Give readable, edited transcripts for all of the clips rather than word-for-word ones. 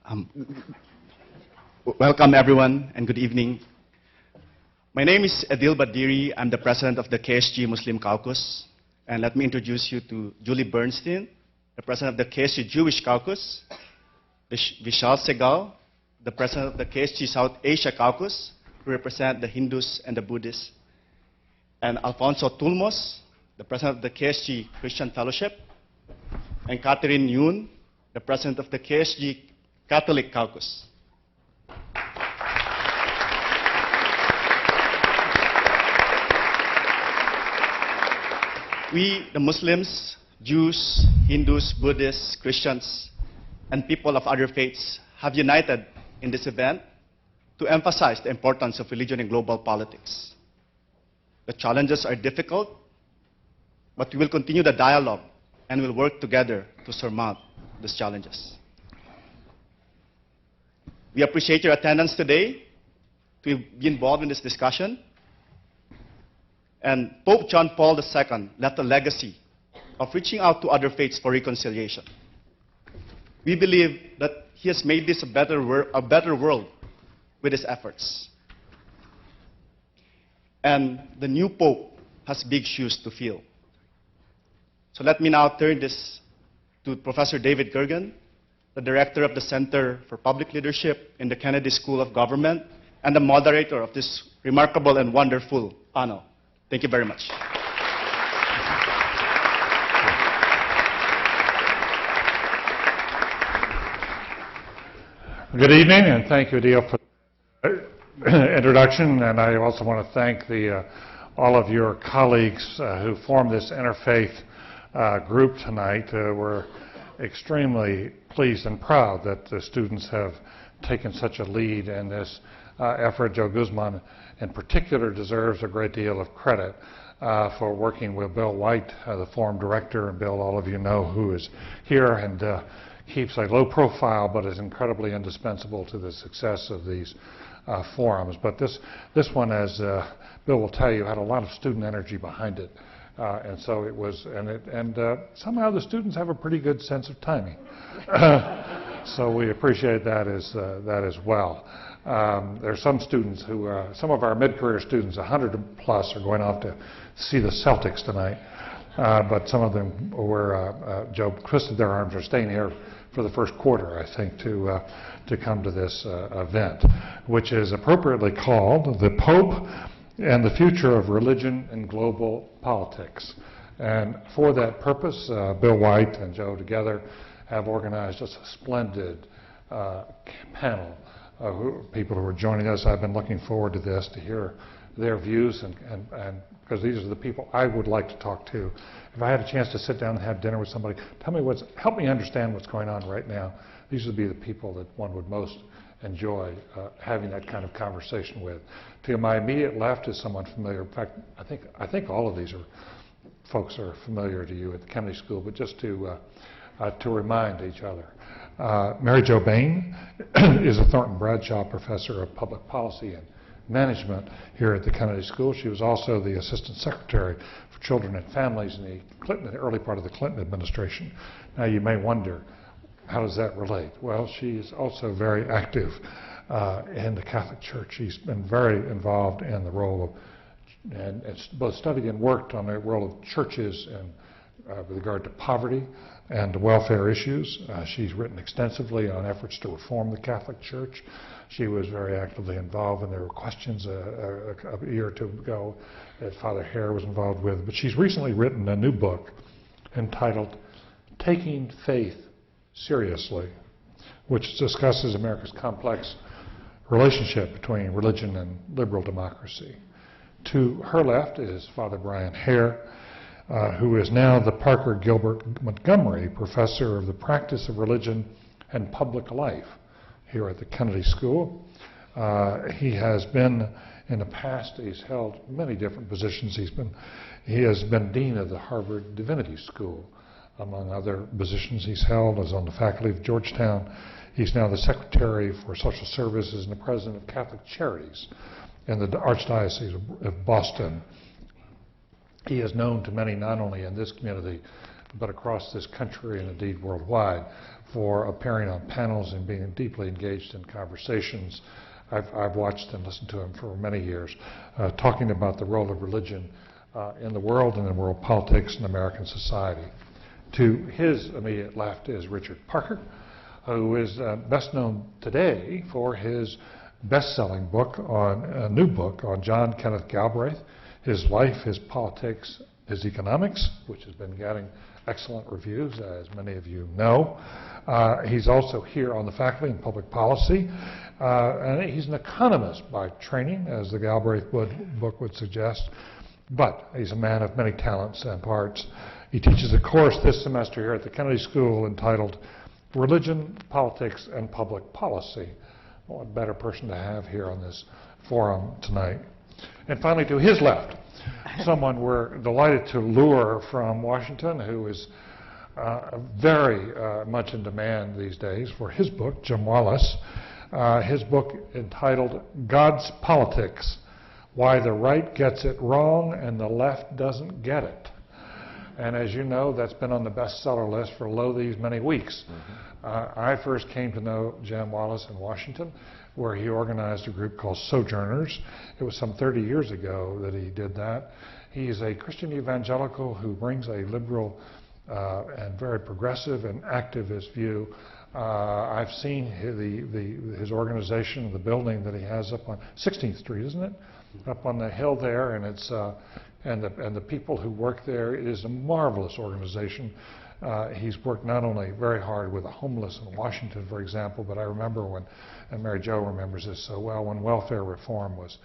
Um, Welcome everyone and good evening. My name is Adil Badiri. I'm the president of the KSG Muslim Caucus. And let me introduce you to Julie Bernstein, the president of the KSG Jewish Caucus, Vishal Segal, the president of the KSG South Asia Caucus, who represent the Hindus and the Buddhists, and Alfonso Tulmos, the president of the KSG Christian Fellowship, and Catherine Yoon, the president of the KSG Catholic Caucus. We, the Muslims, Jews, Hindus, Buddhists, Christians, and people of other faiths have united in this event to emphasize the importance of religion in global politics. The challenges are difficult, but we will continue the dialogue and will work together to surmount these challenges. We appreciate your attendance today to be involved in this discussion. And Pope John Paul II left a legacy of reaching out to other faiths for reconciliation. We believe that he has made this a better world with his efforts. And the new Pope has big shoes to fill. So let me now turn this to Professor David Gergen, the director of the Center for Public Leadership in the Kennedy School of Government and the moderator of this remarkable and wonderful panel. Thank you very much. Good evening, and thank you, Adil, for the introduction. And I also want to thank all of your colleagues who formed this interfaith group tonight. We're extremely pleased and proud that the students have taken such a lead in this effort. Joe Guzman, in particular, deserves a great deal of credit for working with Bill White, the forum director, and Bill, all of you know, who is here and keeps a low profile but is incredibly indispensable to the success of these forums. But this one, as Bill will tell you, had a lot of student energy behind it. And so it was, and somehow the students have a pretty good sense of timing. So we appreciate that as well. There are some students who, some of our mid-career students, 100 plus, are going off to see the Celtics tonight. But some of them were, Joe twisted their arms, are staying here for the first quarter, I think, to come to this event, which is appropriately called The Pope and the Future of Religion and Global Politics. And for that purpose, Bill White and Joe together have organized just a splendid panel of people who are joining us. I've been looking forward to this, to hear their views, and because these are the people I would like to talk to. If I had a chance to sit down and have dinner with somebody, help me understand what's going on right now, these would be the people that one would most enjoy having that kind of conversation with. To my immediate left is someone familiar. In fact, I think all of these folks are familiar to you at the Kennedy School, but just to remind each other. Mary Jo Bain is a Thornton Bradshaw Professor of Public Policy and Management here at the Kennedy School. She was also the Assistant Secretary for Children and Families in the early part of the Clinton administration. Now you may wonder, how does that relate? Well, she's also very active in the Catholic Church. She's been very involved in the role of, and both studied and worked on the role of churches with regard to poverty and welfare issues. She's written extensively on efforts to reform the Catholic Church. She was very actively involved, and there were questions a year or two ago that Father Hare was involved with. But she's recently written a new book entitled Taking Faith Seriously, which discusses America's complex relationship between religion and liberal democracy. To her left is Father Brian Hare, who is now the Parker Gilbert Montgomery Professor of the Practice of Religion and Public Life here at the Kennedy School. He has been, in the past, he's held many different positions. He has been Dean of the Harvard Divinity School, among other positions he's held, as on the faculty of Georgetown. He's now the Secretary for Social Services and the President of Catholic Charities in the Archdiocese of Boston. He is known to many, not only in this community, but across this country and indeed worldwide, for appearing on panels and being deeply engaged in conversations. I've watched and listened to him for many years, talking about the role of religion in the world and in world politics and American society. To his immediate left is Richard Parker, who is best known today for his best-selling book a new book on John Kenneth Galbraith, his life, his politics, his economics, which has been getting excellent reviews, as many of you know. He's also here on the faculty in public policy, and he's an economist by training, as the Galbraith book would suggest, but he's a man of many talents and parts. He teaches a course this semester here at the Kennedy School entitled Religion, Politics, and Public Policy. What better person to have here on this forum tonight. And finally, to his left, someone we're delighted to lure from Washington, who is very much in demand these days for his book, Jim Wallace. His book entitled God's Politics, Why the Right Gets It Wrong and the Left Doesn't Get It. And as you know, that's been on the bestseller list for these many weeks. I first came to know Jim Wallace in Washington, where he organized a group called Sojourners. It was some 30 years ago that he did that. He's a Christian evangelical who brings a liberal and very progressive and activist view. I've seen his organization, the building that he has up on 16th Street, isn't it? Up on the hill there, and it's and the people who work there. It is a marvelous organization. He's worked not only very hard with the homeless in Washington, for example, but I remember when, and Mary Jo remembers this so well, when welfare reform was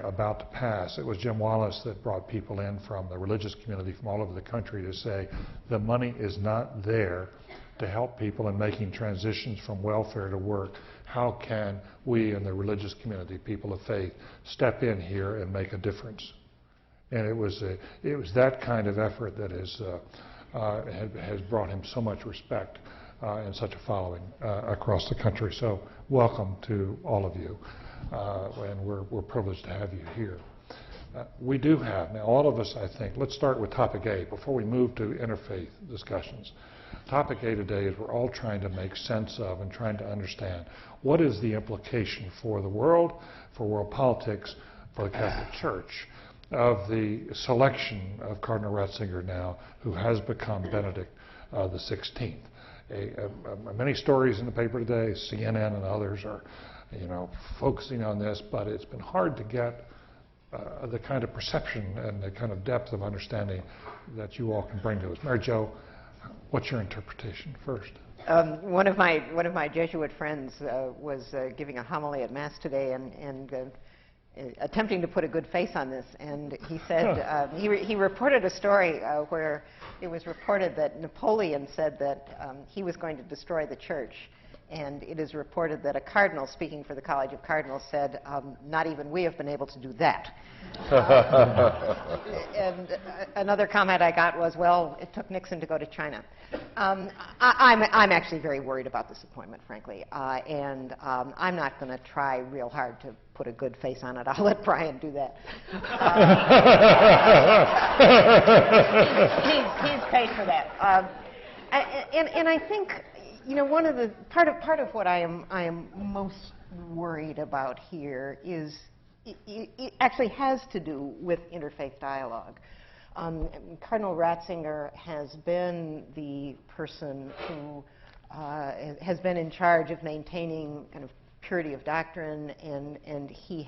about to pass, it was Jim Wallace that brought people in from the religious community from all over the country to say the money is not there to help people in making transitions from welfare to work. How can we in the religious community, people of faith, step in here and make a difference? And it was that kind of effort that has brought him so much respect and such a following across the country. So welcome to all of you, and we're privileged to have you here. We do have, now all of us, I think, let's start with topic A before we move to interfaith discussions. Topic A today is we're all trying to make sense of and trying to understand what is the implication for the world, for world politics, for the Catholic Church, of the selection of Cardinal Ratzinger now, who has become Benedict the 16th. Many stories in the paper today, CNN and others are, focusing on this, but it's been hard to get the kind of perception and the kind of depth of understanding that you all can bring to us. Mary Jo, what's your interpretation first? One of my Jesuit friends was giving a homily at Mass today and attempting to put a good face on this, and he said he reported a story where it was reported that Napoleon said that he was going to destroy the church, and it is reported that a cardinal speaking for the College of Cardinals said, not even we have been able to do that. And another comment I got was, well, it took Nixon to go to China. I'm actually very worried about this appointment, frankly, and I'm not going to try real hard to put a good face on it. I'll let Brian do that. He's paid for that. And I think, one of the part of what I am most worried about here is it actually has to do with interfaith dialogue. Cardinal Ratzinger has been the person who has been in charge of maintaining kind of purity of doctrine, and he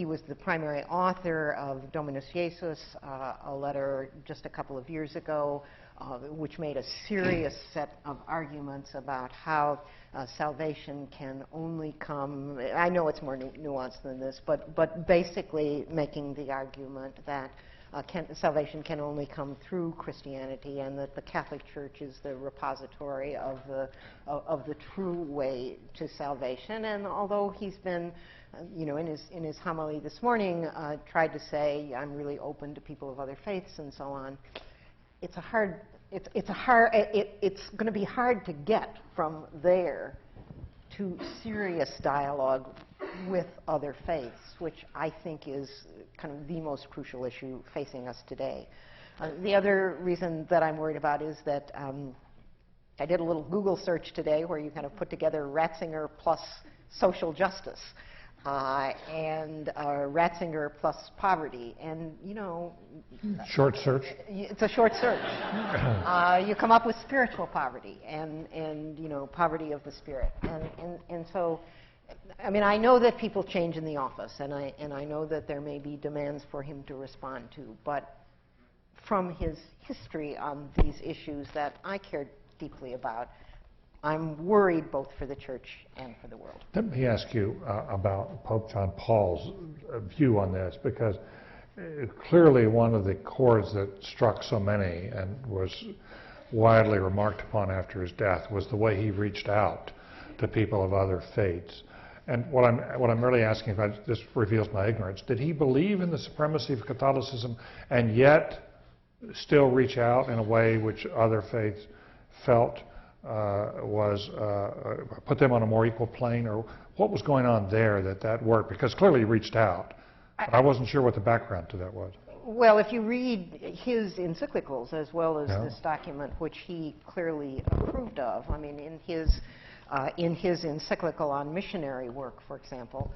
was the primary author of Dominus Jesus, a letter just a couple of years ago, which made a serious set of arguments about how salvation can only come. I know it's more nuanced than this, but basically making the argument that salvation can only come through Christianity, and that the Catholic Church is the repository of the true way to salvation. And although he's been, in his homily this morning, tried to say, I'm really open to people of other faiths and so on, it's going to be hard to get from there to serious dialogue with other faiths, which I think is kind of the most crucial issue facing us today. The other reason that I'm worried about is that I did a little Google search today where you kind of put together Ratzinger plus social justice and Ratzinger plus poverty, and you know, Short search. it's a short search. You come up with spiritual poverty and you know, poverty of the spirit, and so, I mean, I know that people change in the office, and I know that there may be demands for him to respond to, but from his history on these issues that I cared deeply about, I'm worried both for the church and for the world. Let me ask you about Pope John Paul's view on this, because clearly one of the chords that struck so many and was widely remarked upon after his death was the way he reached out to people of other faiths. And what I'm really asking, if this reveals my ignorance, did he believe in the supremacy of Catholicism and yet still reach out in a way which other faiths felt put them on a more equal plane, or what was going on there that worked? Because clearly he reached out, but I wasn't sure what the background to that was. Well, if you read his encyclicals as well as Yeah. this document, which he clearly approved of, I mean, in his encyclical on missionary work, for example,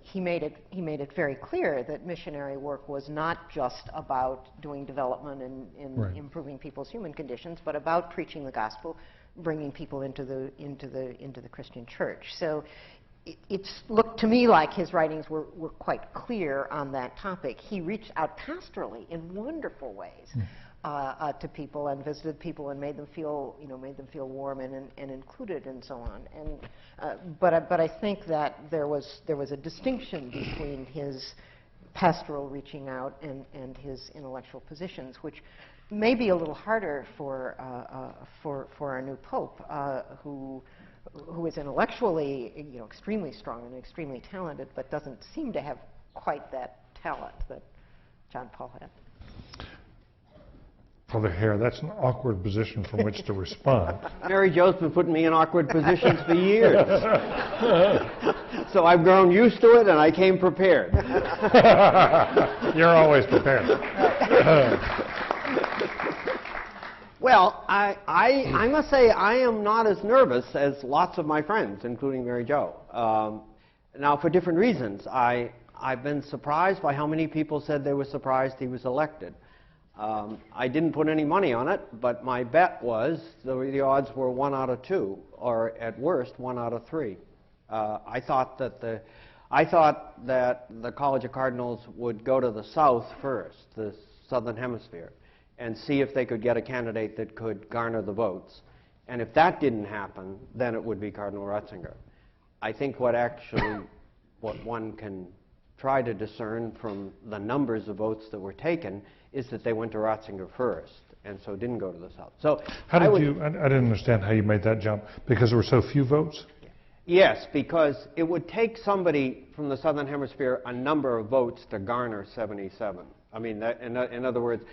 he made it very clear that missionary work was not just about doing development and Right. improving people's human conditions, but about preaching the gospel, bringing people into the Christian church. So it's looked to me like his writings were quite clear on that topic. He reached out pastorally in wonderful ways to people, and visited people and made them feel warm and included and so on. And but I think that there was a distinction between his pastoral reaching out and his intellectual positions, which may be a little harder for our new pope, who is intellectually, you know, extremely strong and extremely talented, but doesn't seem to have quite that talent that John Paul had. For the hair, that's an awkward position from which to respond. Mary Jo's been putting me in awkward positions for years. So I've grown used to it, and I came prepared. You're always prepared. Well, I must say I am not as nervous as lots of my friends, including Mary Jo. Now, for different reasons. I've been surprised by how many people said they were surprised he was elected. I didn't put any money on it, but my bet was the odds were 1 out of 2, or at worst 1 out of 3. I thought that the College of Cardinals would go to the South first, the Southern Hemisphere, and see if they could get a candidate that could garner the votes. And if that didn't happen, then it would be Cardinal Ratzinger. I think what one can try to discern from the numbers of votes that were taken is that they went to Ratzinger first, and so didn't go to the South. So How did I didn't understand how you made that jump, because there were so few votes? Yes, because it would take somebody from the Southern Hemisphere a number of votes to garner 77. I mean, in other words,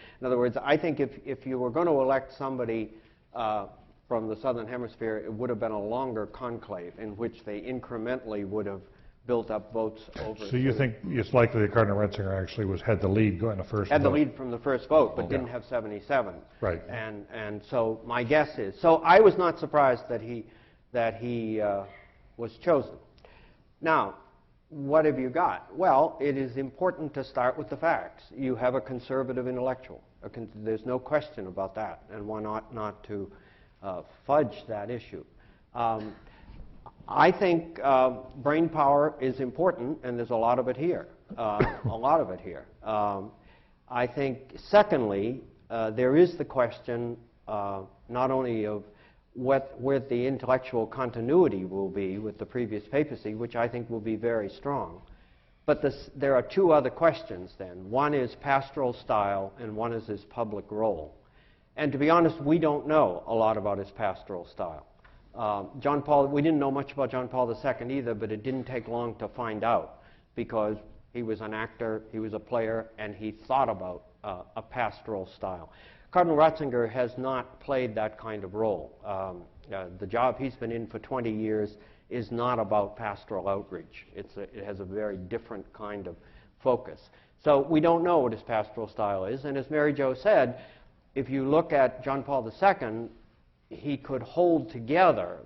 I think if you were going to elect somebody from the Southern Hemisphere, it would have been a longer conclave in which they incrementally would have built up votes over. So you think it's likely that Cardinal Ratzinger actually had the lead going to first had the vote? lead from the first vote, but Okay. didn't have 77. Right. And so my guess is, so I was not surprised that he was chosen. Now, what have you got? Well, it is important to start with the facts. You have a conservative intellectual. There's no question about that, and one ought not to fudge that issue. I think brain power is important, and there's a lot of it here. I think, secondly, there is the question not only of where the intellectual continuity will be with the previous papacy, which I think will be very strong, but there are two other questions then. One is pastoral style, and one is his public role. And to be honest, we don't know a lot about his pastoral style. We didn't know much about John Paul II either, but it didn't take long to find out, because he was an actor, he was a player, and he thought about a pastoral style. Cardinal Ratzinger has not played that kind of role. The job he's been in for 20 years is not about pastoral outreach. It has a very different kind of focus. So we don't know what his pastoral style is, and as Mary Jo said, if you look at John Paul II, he could hold together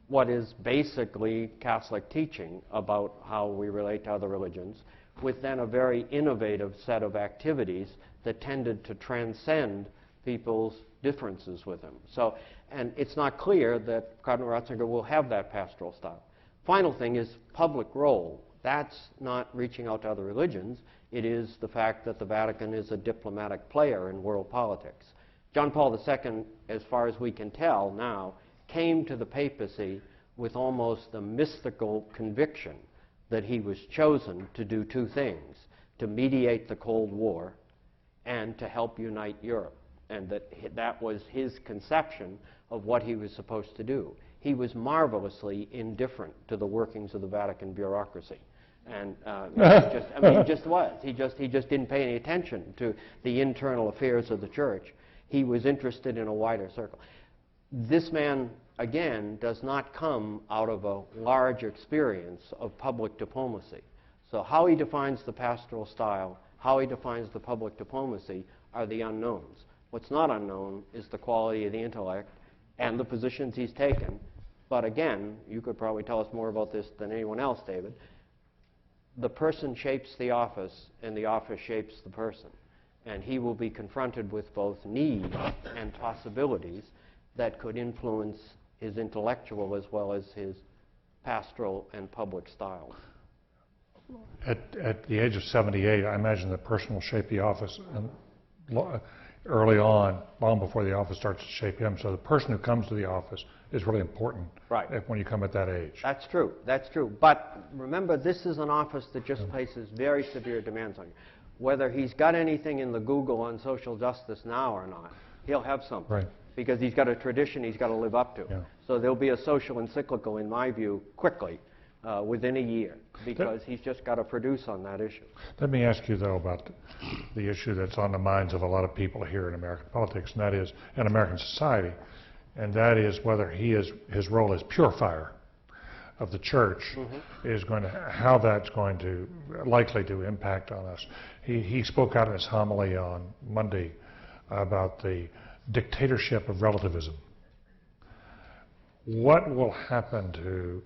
what is basically Catholic teaching about how we relate to other religions, with then a very innovative set of activities that tended to transcend people's differences with him. So, and it's not clear that Cardinal Ratzinger will have that pastoral style. Final thing is public role. That's not reaching out to other religions. It is the fact that the Vatican is a diplomatic player in world politics. John Paul II, as far as we can tell now, came to the papacy with almost a mystical conviction that he was chosen to do two things: to mediate the Cold War and to help unite Europe, and that was his conception of what he was supposed to do. He was marvelously indifferent to the workings of the Vatican bureaucracy. And he just was. He just didn't pay any attention to the internal affairs of the church. He was interested in a wider circle. This man, again, does not come out of a large experience of public diplomacy. So how he defines the pastoral style, how he defines the public diplomacy are the unknowns. What's not unknown is the quality of the intellect and the positions he's taken. But again, you could probably tell us more about this than anyone else, David. The person shapes the office, and the office shapes the person. And he will be confronted with both needs and possibilities that could influence his intellectual as well as his pastoral and public style. At the age of 78, I imagine the person will shape the office early on, long before the office starts to shape him. So the person who comes to the office is really important, right, when you come at that age. That's true. That's true. But remember, this is an office that just places very severe demands on you. Whether he's got anything in the Google on social justice now or not, he'll have something. Right. Because he's got a tradition he's got to live up to. Yeah. So there'll be a social encyclical, in my view, quickly, within a year, because he's just got to produce on that issue. Let me ask you, though, about the issue that's on the minds of a lot of people here in American politics, and that is, in American society, and that is whether his role as purifier of the church is going to, how that's going to, likely to impact on us. He spoke out in his homily on Monday about the dictatorship of relativism. What will happen to,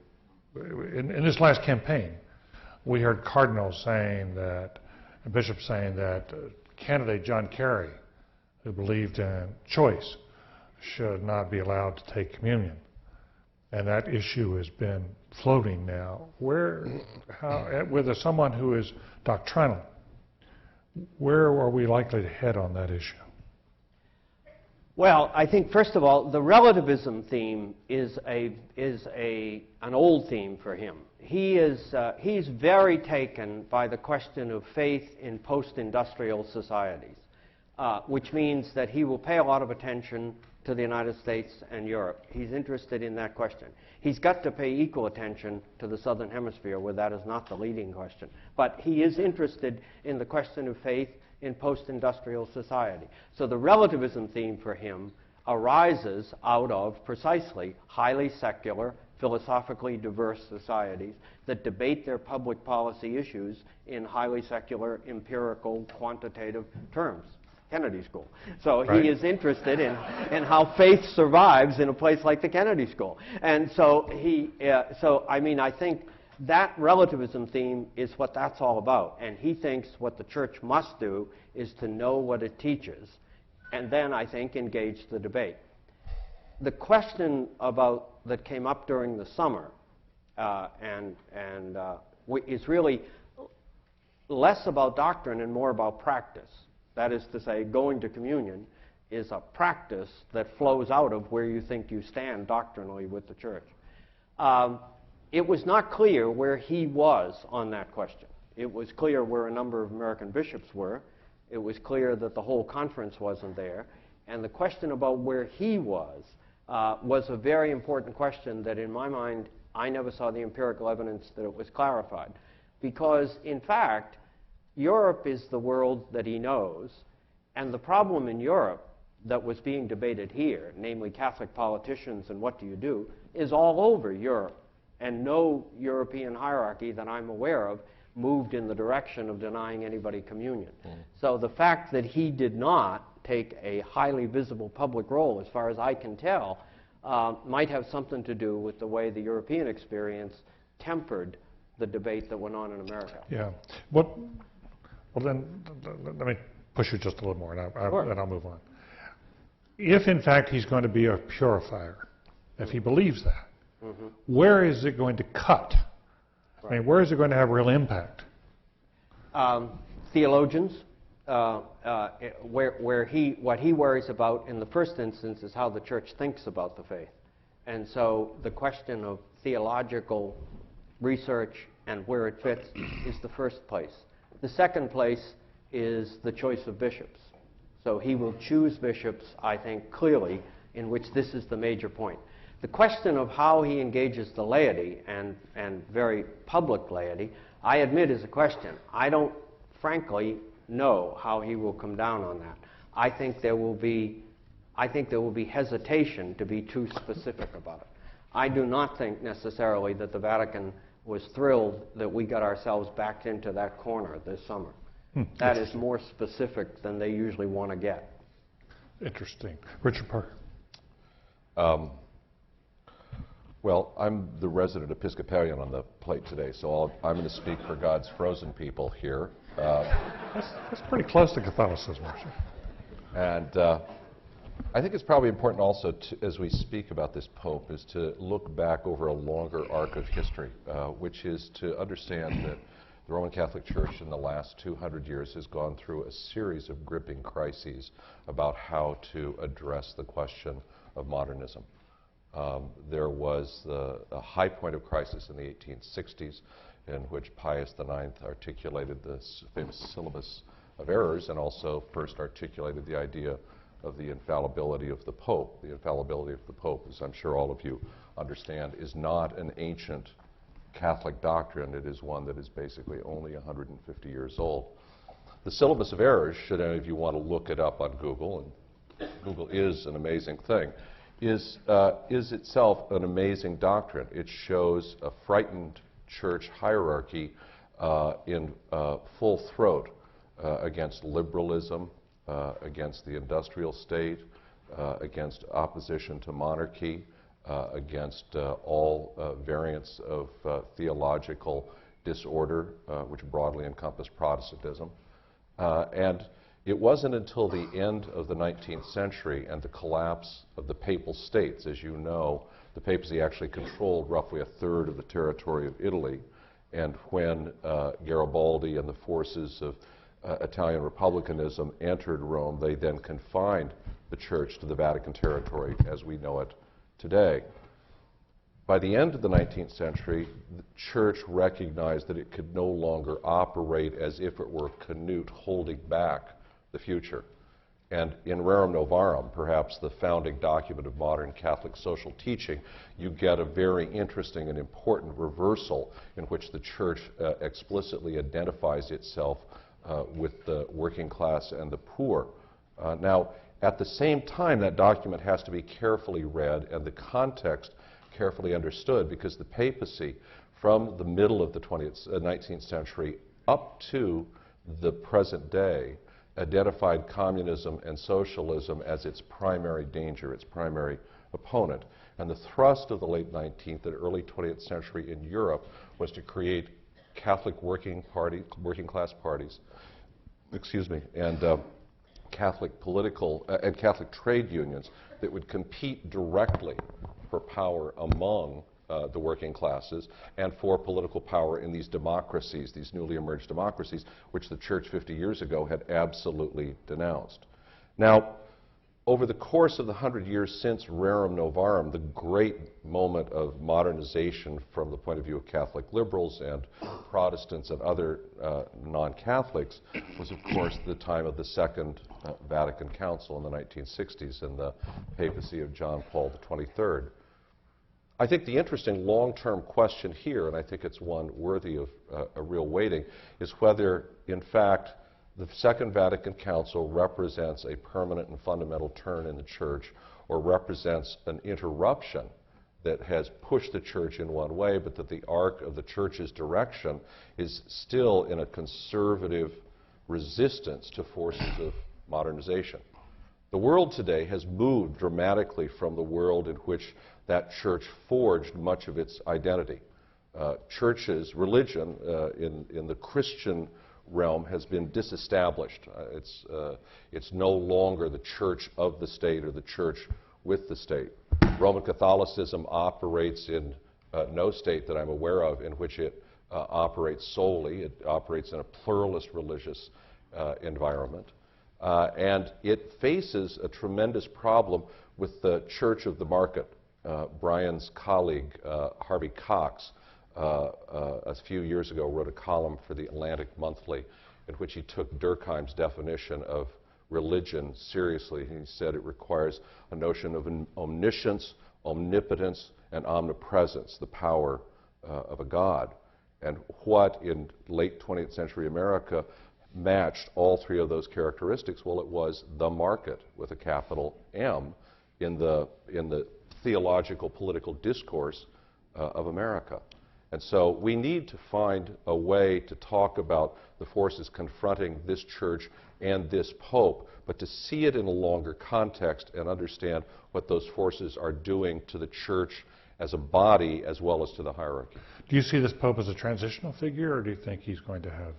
in this last campaign, we heard cardinals saying that, and bishops saying that candidate John Kerry, who believed in choice, should not be allowed to take communion. And that issue has been floating now. With someone who is doctrinal, where are we likely to head on that issue? Well, I think, first of all, the relativism theme is an old theme for him. He's very taken by the question of faith in post-industrial societies, which means that he will pay a lot of attention to the United States and Europe. He's interested in that question. He's got to pay equal attention to the Southern Hemisphere, where that is not the leading question. But he is interested in the question of faith in post-industrial society. So the relativism theme for him arises out of precisely highly secular, philosophically diverse societies that debate their public policy issues in highly secular, empirical, quantitative terms. Kennedy School. So right. He is interested in how faith survives in a place like the Kennedy School. And so I think that relativism theme is what that's all about. And he thinks what the church must do is to know what it teaches, and then, I think, engage the debate. The question that came up during the summer is really less about doctrine and more about practice. That is to say, going to communion is a practice that flows out of where you think you stand doctrinally with the church. It was not clear where he was on that question. It was clear where a number of American bishops were. It was clear that the whole conference wasn't there. And the question about where he was a very important question that, in my mind, I never saw the empirical evidence that it was clarified. Because, in fact, Europe is the world that he knows, and the problem in Europe that was being debated here, namely Catholic politicians and what do you do, is all over Europe. And no European hierarchy that I'm aware of moved in the direction of denying anybody communion. So the fact that he did not take a highly visible public role, as far as I can tell, might have something to do with the way the European experience tempered the debate that went on in America. Yeah. Well, then, let me push you just a little more, and Sure. I'll move on. If, in fact, he's going to be a purifier, if he believes that, where is it going to cut? I mean, where is it going to have real impact? Theologians, what he worries about in the first instance is how the church thinks about the faith. And so the question of theological research and where it fits is the first place. The second place is the choice of bishops. So he will choose bishops, I think, clearly, in which this is the major point. The question of how he engages the laity, and very public laity, I admit is a question. I don't, frankly, know how he will come down on that. I think there will be hesitation to be too specific about it. I do not think necessarily that the Vatican was thrilled that we got ourselves backed into that corner this summer. That is more specific than they usually want to get. Interesting. Richard Parker. Well, I'm the resident Episcopalian on the plate today, so I'm going to speak for God's frozen people here. That's pretty close to Catholicism, actually. And I think it's probably important also, as we speak about this Pope, is to look back over a longer arc of history, which is to understand that the Roman Catholic Church in the last 200 years has gone through a series of gripping crises about how to address the question of modernism. There was a high point of crisis in the 1860s in which Pius IX articulated this famous syllabus of errors and also first articulated the idea of the infallibility of the Pope. The infallibility of the Pope, as I'm sure all of you understand, is not an ancient Catholic doctrine. It is one that is basically only 150 years old. The syllabus of errors, should any of you want to look it up on Google, and Google is an amazing thing, is itself an amazing doctrine. It shows a frightened church hierarchy in full throat against liberalism, against the industrial state, against opposition to monarchy, against all variants of theological disorder, which broadly encompass Protestantism. And it wasn't until the end of the 19th century and the collapse of the papal states, as you know, the papacy actually controlled roughly a third of the territory of Italy, and when Garibaldi and the forces of Italian republicanism entered Rome, they then confined the church to the Vatican territory as we know it today. By the end of the 19th century, the church recognized that it could no longer operate as if it were Canute holding back the future. And in Rerum Novarum, perhaps the founding document of modern Catholic social teaching, you get a very interesting and important reversal in which the church explicitly identifies itself with the working class and the poor. Now, at the same time, that document has to be carefully read and the context carefully understood, because the papacy, from the middle of the 19th century up to the present day, identified communism and socialism as its primary danger, its primary opponent. And the thrust of the late 19th and early 20th century in Europe was to create Catholic working class parties, and Catholic political and Catholic trade unions that would compete directly for power among the working classes and for political power in these democracies, these newly emerged democracies, which the Church 50 years ago had absolutely denounced. Now, over the course of the 100 years since Rerum Novarum, the great moment of modernization from the point of view of Catholic liberals and Protestants and other non-Catholics was, of course, the time of the Second Vatican Council in the 1960s and the papacy of John Paul XXIII. I think the interesting long-term question here, and I think it's one worthy of a real weighting, is whether, in fact, the Second Vatican Council represents a permanent and fundamental turn in the Church, or represents an interruption that has pushed the Church in one way, but that the arc of the Church's direction is still in a conservative resistance to forces of modernization. The world today has moved dramatically from the world in which that church forged much of its identity. Churches, religion in the Christian realm has been disestablished. It's no longer the church of the state or the church with the state. Roman Catholicism operates in no state that I'm aware of in which it operates solely. It operates in a pluralist religious environment. And it faces a tremendous problem with the church of the market. Brian's colleague, Harvey Cox, a few years ago wrote a column for the Atlantic Monthly in which he took Durkheim's definition of religion seriously. He said it requires a notion of omniscience, omnipotence, and omnipresence, the power of a God. And what in late 20th century America matched all three of those characteristics? Well, it was the market with a capital M in the theological political discourse of America. And so we need to find a way to talk about the forces confronting this church and this pope, but to see it in a longer context and understand what those forces are doing to the church as a body as well as to the hierarchy. Do you see this pope as a transitional figure, or do you think he's going to have...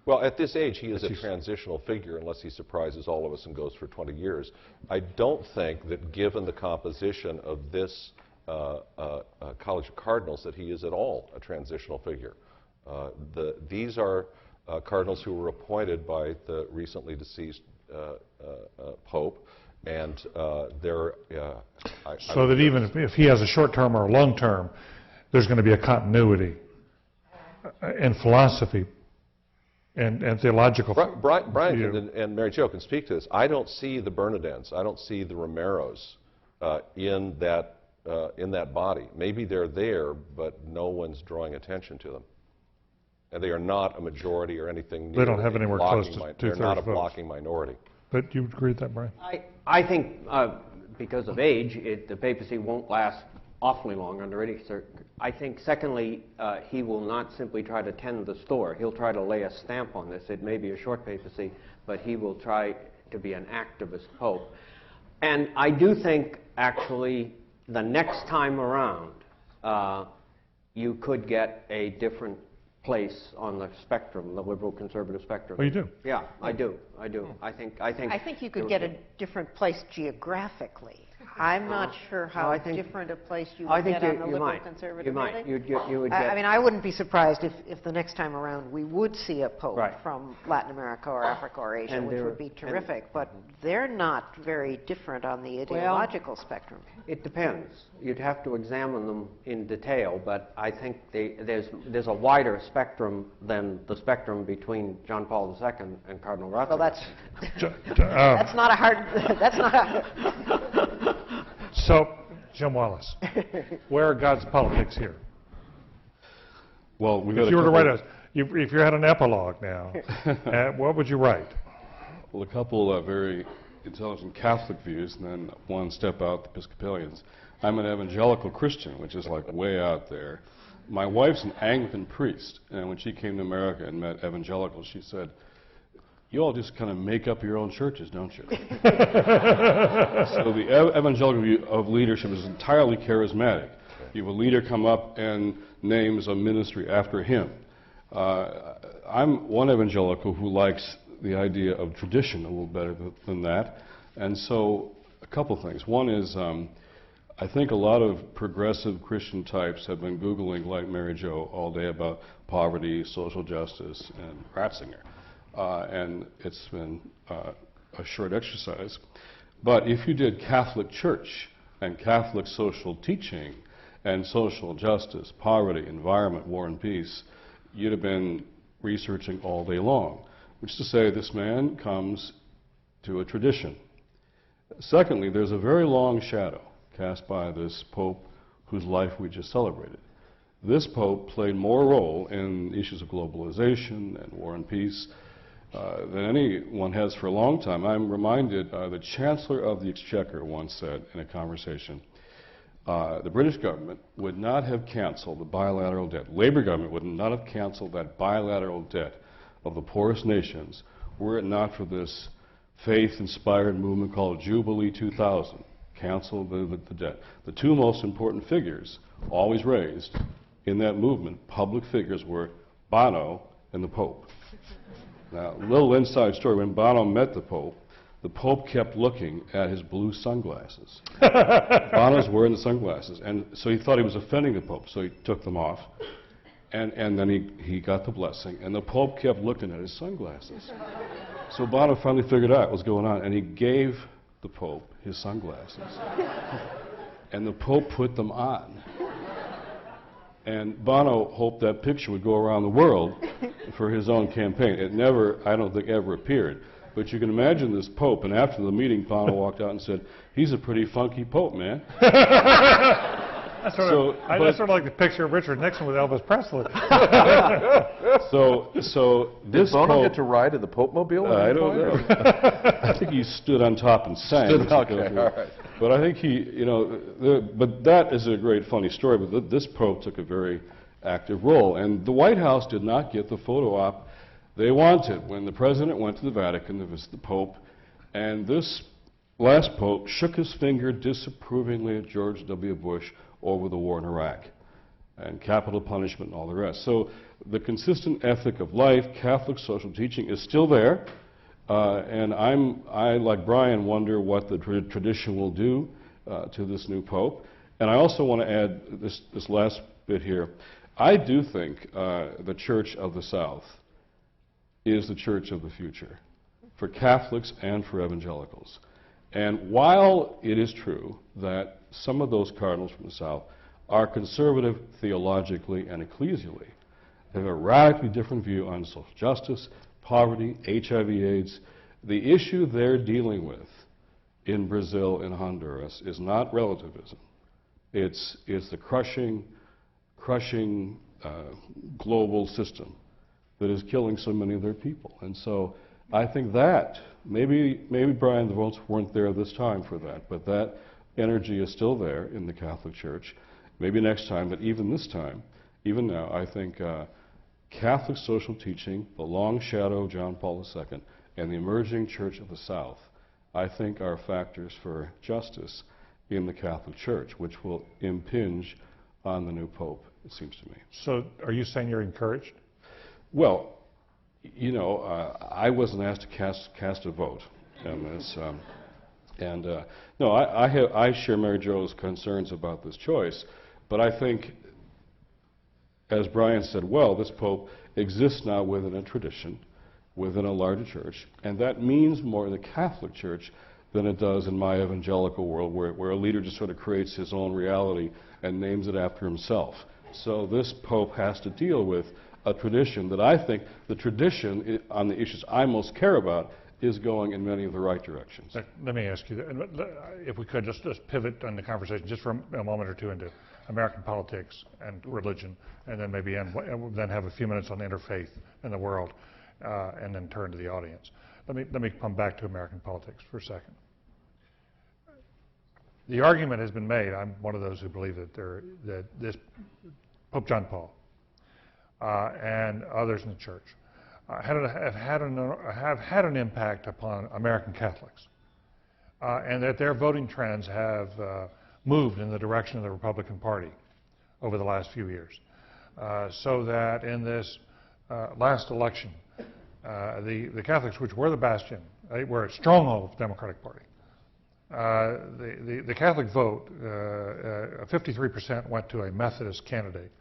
Well, at this age, he is a transitional figure unless he surprises all of us and goes for 20 years. I don't think that given the composition of this College of Cardinals that he is at all a transitional figure. These are cardinals who were appointed by the recently deceased Pope, and they're... so that even if he has a short-term or a long-term, there's going to be a continuity in philosophy and theological... Brian and Mary Jo can speak to this. I don't see the Bernardins, I don't see the Romeros in that body. Maybe they're there, but no one's drawing attention to them. And they are not a majority or anything near. They don't have anywhere close to two-thirds They're not a votes. blocking minority. But you agree with that, Brian? I think because of age, the papacy won't last awfully long under any certain... I think, secondly, he will not simply try to tend the store. He'll try to lay a stamp on this. It may be a short papacy, but he will try to be an activist pope. And I do think, actually, the next time around, you could get a different place on the spectrum, the liberal-conservative spectrum. Oh, you do? Yeah, I do. I think you could get a different place geographically. I'm not sure how different a place you would get on the liberal-conservative. You might. You would get... I mean, I wouldn't be surprised if the next time around we would see a pope from Latin America or Africa or Asia, which would be terrific. But they're not very different on the ideological spectrum. It depends. You'd have to examine them in detail, but I think there's a wider spectrum than the spectrum between John Paul II and Cardinal Ratzinger. Well, that's not a hard... That's not a... So, Jim Wallace, where are God's politics here? Well, if you were to write if you had an epilogue now, what would you write? Well, a couple very intelligent Catholic views, and then one step out, the Episcopalians. I'm an evangelical Christian, which is like way out there. My wife's an Anglican priest, and when she came to America and met evangelicals, she said, "You all just kind of make up your own churches, don't you?" So the evangelical view of leadership is entirely charismatic. You have a leader come up and names a ministry after him. I'm one evangelical who likes the idea of tradition a little better than that. And so a couple things. One is I think a lot of progressive Christian types have been Googling, like Mary Jo, all day about poverty, social justice, and Ratzinger. And it's been a short exercise. But if you did Catholic Church and Catholic social teaching and social justice, poverty, environment, war and peace, you'd have been researching all day long, which is to say this man comes to a tradition. Secondly, there's a very long shadow cast by this Pope whose life we just celebrated. This Pope played more role in issues of globalization and war and peace than anyone has for a long time. I'm reminded the Chancellor of the Exchequer once said in a conversation, the British government would not have canceled the bilateral debt. Labour government would not have canceled that bilateral debt of the poorest nations were it not for this faith-inspired movement called Jubilee 2000, cancel the debt. The two most important figures always raised in that movement, public figures, were Bono and the Pope. Now, a little inside story, when Bono met the Pope kept looking at his blue sunglasses. Bono's wearing the sunglasses, and so he thought he was offending the Pope, so he took them off, and then he got the blessing, and the Pope kept looking at his sunglasses. So Bono finally figured out what was going on, and he gave the Pope his sunglasses. And the Pope put them on. And Bono hoped that picture would go around the world for his own campaign. It never, I don't think, ever appeared. But you can imagine this Pope, and after the meeting, Bono walked out and said, "He's a pretty funky Pope, man." That's sort of like the picture of Richard Nixon with Elvis Presley. Did This Bono Pope, get to ride in the Pope-mobile? I don't know. I think he stood on top and sang. Okay, all right. But I think he, but that is a great funny story, but this Pope took a very active role. And the White House did not get the photo op they wanted when the President went to the Vatican to visit the Pope. And this last Pope shook his finger disapprovingly at George W. Bush over the war in Iraq and capital punishment and all the rest. So the consistent ethic of life, Catholic social teaching, is still there. And I, like Brian, wonder what the tradition will do to this new Pope. And I also want to add this last bit here. I do think the Church of the South is the church of the future for Catholics and for evangelicals. And while it is true that some of those cardinals from the South are conservative theologically and ecclesially, they have a radically different view on social justice, poverty, HIV/AIDS. The issue they're dealing with in Brazil and Honduras is not relativism. It's the crushing global system that is killing so many of their people. And so I think that, maybe Brian, the votes weren't there this time for that, but that energy is still there in the Catholic Church. Maybe next time, but even this time, even now, I think Catholic social teaching, the long shadow of John Paul II, and the emerging Church of the South, I think are factors for justice in the Catholic Church, which will impinge on the new Pope, it seems to me. So are you saying you're encouraged? Well, I wasn't asked to cast a vote on this. No, I share Mary Jo's concerns about this choice, but I think, as Brian said, well, this Pope exists now within a tradition, within a larger church, and that means more in the Catholic Church than it does in my evangelical world, where a leader just sort of creates his own reality and names it after himself. So this Pope has to deal with a tradition that I think the tradition on the issues I most care about is going in many of the right directions. Let me ask you, if we could just pivot on the conversation just for a moment or two into American politics and religion, and then maybe then have a few minutes on interfaith in the world, and then turn to the audience. Let me come back to American politics for a second. The argument has been made. I'm one of those who believe that this Pope John Paul and others in the church have had an impact upon American Catholics, and that their voting trends have moved in the direction of the Republican Party over the last few years, so that in this last election, the Catholics, which were the bastion, were a stronghold of the Democratic Party, the Catholic vote, 53% went to a Methodist candidate.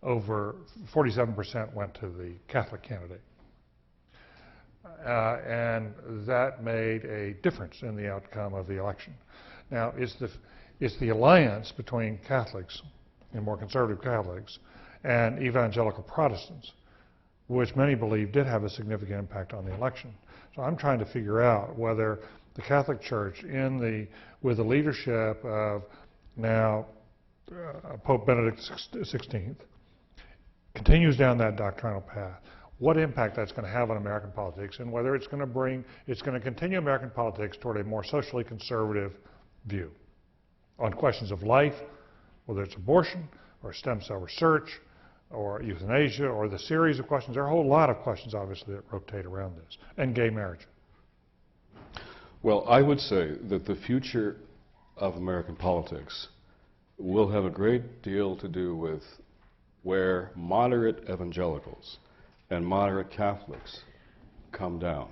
Over 47% went to the Catholic candidate. And that made a difference in the outcome of the election. Now, it's the alliance between Catholics and more conservative Catholics and evangelical Protestants, which many believe did have a significant impact on the election. So I'm trying to figure out whether the Catholic Church, with the leadership of now Pope Benedict XVI, continues down that doctrinal path, what impact that's going to have on American politics, and whether it's going to continue American politics toward a more socially conservative view on questions of life, whether it's abortion or stem cell research or euthanasia or the series of questions. There are a whole lot of questions, obviously, that rotate around this, and gay marriage. Well, I would say that the future of American politics will have a great deal to do with where moderate evangelicals and moderate Catholics come down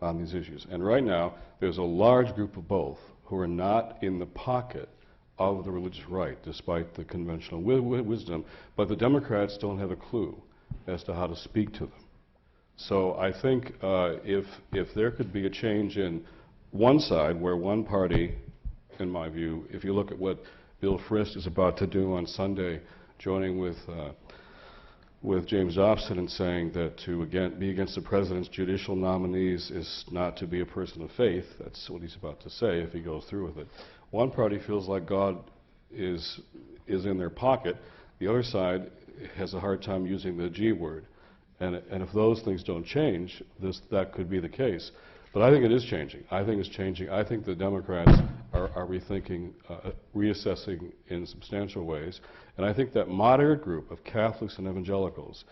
on these issues. And right now, there's a large group of both who are not in the pocket of the religious right, despite the conventional wisdom, but the Democrats don't have a clue as to how to speak to them. So I think if there could be a change in one side, where one party, in my view, if you look at what Bill Frist is about to do on Sunday, joining with James Dobson and saying that to be against the president's judicial nominees is not to be a person of faith. That's what he's about to say if he goes through with it. One party feels like God is in their pocket. The other side has a hard time using the G word. And if those things don't change, that could be the case. But I think it is changing. I think it's changing. I think the Democrats are rethinking, reassessing in substantial ways. And I think that moderate group of Catholics and evangelicals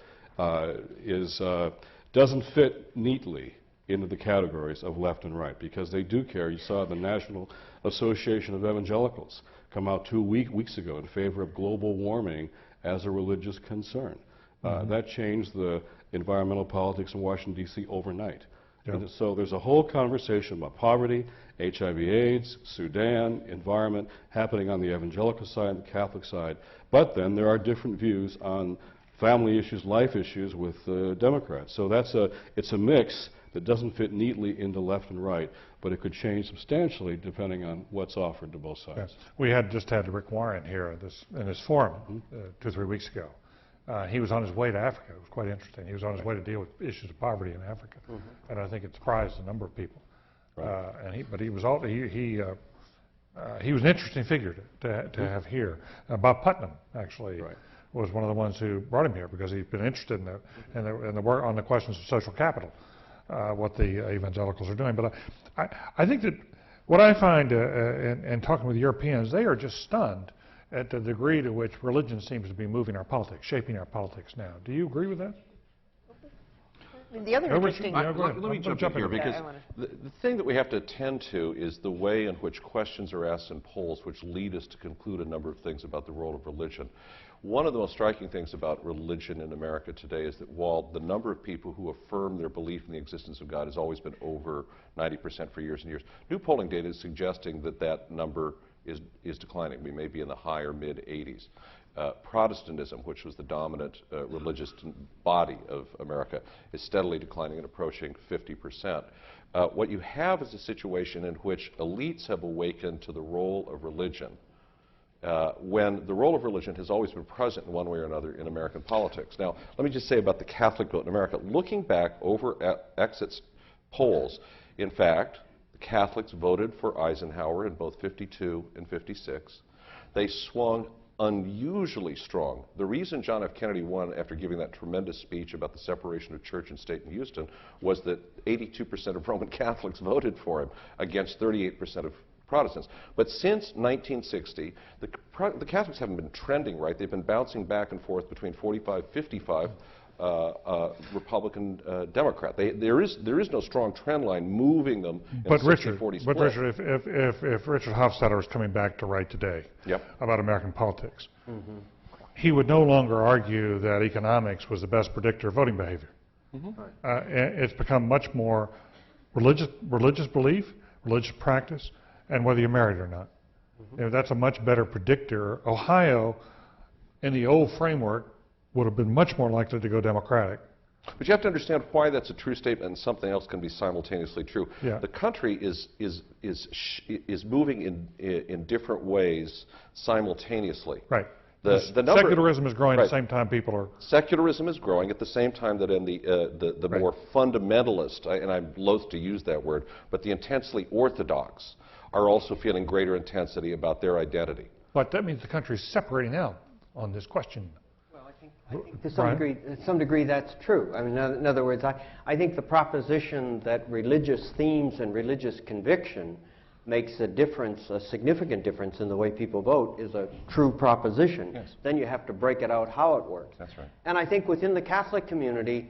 doesn't fit neatly into the categories of left and right, because they do care. You saw the National Association of Evangelicals come out 2 weeks ago in favor of global warming as a religious concern. That changed the environmental politics in Washington, D.C. overnight. Yep. And so there's a whole conversation about poverty, HIV/AIDS, Sudan, environment, happening on the evangelical side and the Catholic side. But then there are different views on family issues, life issues with Democrats. So it's a mix that doesn't fit neatly into left and right, but it could change substantially depending on what's offered to both sides. Yes. We just had Rick Warren here in this forum 2 or 3 weeks ago. He was on his way to Africa. It was quite interesting. He was on his way to deal with issues of poverty in Africa, and I think it surprised a number of people. Right. But he was an interesting figure to have here. Bob Putnam actually was one of the ones who brought him here, because he'd been interested in the work on the questions of social capital, what the evangelicals are doing. But I think that what I find in talking with Europeans, they are just stunned at the degree to which religion seems to be moving our politics, shaping our politics now. Do you agree with that? The other interesting... Let me jump in here, because the thing that we have to attend to is the way in which questions are asked in polls, which lead us to conclude a number of things about the role of religion. One of the most striking things about religion in America today is that while the number of people who affirm their belief in the existence of God has always been over 90% for years and years, new polling data is suggesting that that number is declining. We may be in the high or mid-80s. Protestantism, which was the dominant religious body of America, is steadily declining and approaching 50%. What you have is a situation in which elites have awakened to the role of religion, when the role of religion has always been present in one way or another in American politics. Now, let me just say about the Catholic vote in America. Looking back over at exit polls, in fact, Catholics voted for Eisenhower in both 52 and 56. They swung unusually strong. The reason John F. Kennedy won after giving that tremendous speech about the separation of church and state in Houston was that 82% of Roman Catholics voted for him against 38% of Protestants. But since 1960, the Catholics haven't been trending right. They've been bouncing back and forth between 45-55 Republican Democrat. There is no strong trend line moving them in a 60-40 split. But Richard, if Richard Hofstadter is coming back to write today about American politics, he would no longer argue that economics was the best predictor of voting behavior. It's become much more religious belief, religious practice, and whether you're married or not. You know, that's a much better predictor. Ohio, in the old framework, would have been much more likely to go Democratic. But you have to understand why that's a true statement and something else can be simultaneously true. The country is moving in different ways simultaneously. Right. Secularism is growing at the same time people are... Secularism is growing at the same time that in the more fundamentalist, and I'm loath to use that word, but the intensely orthodox are also feeling greater intensity about their identity. But that means the country is separating out on this question. I think to some degree that's true. I mean, in other words, I think the proposition that religious themes and religious conviction makes a difference, a significant difference in the way people vote, is a true proposition. Then you have to break it out how it works. That's right. And I think within the Catholic community,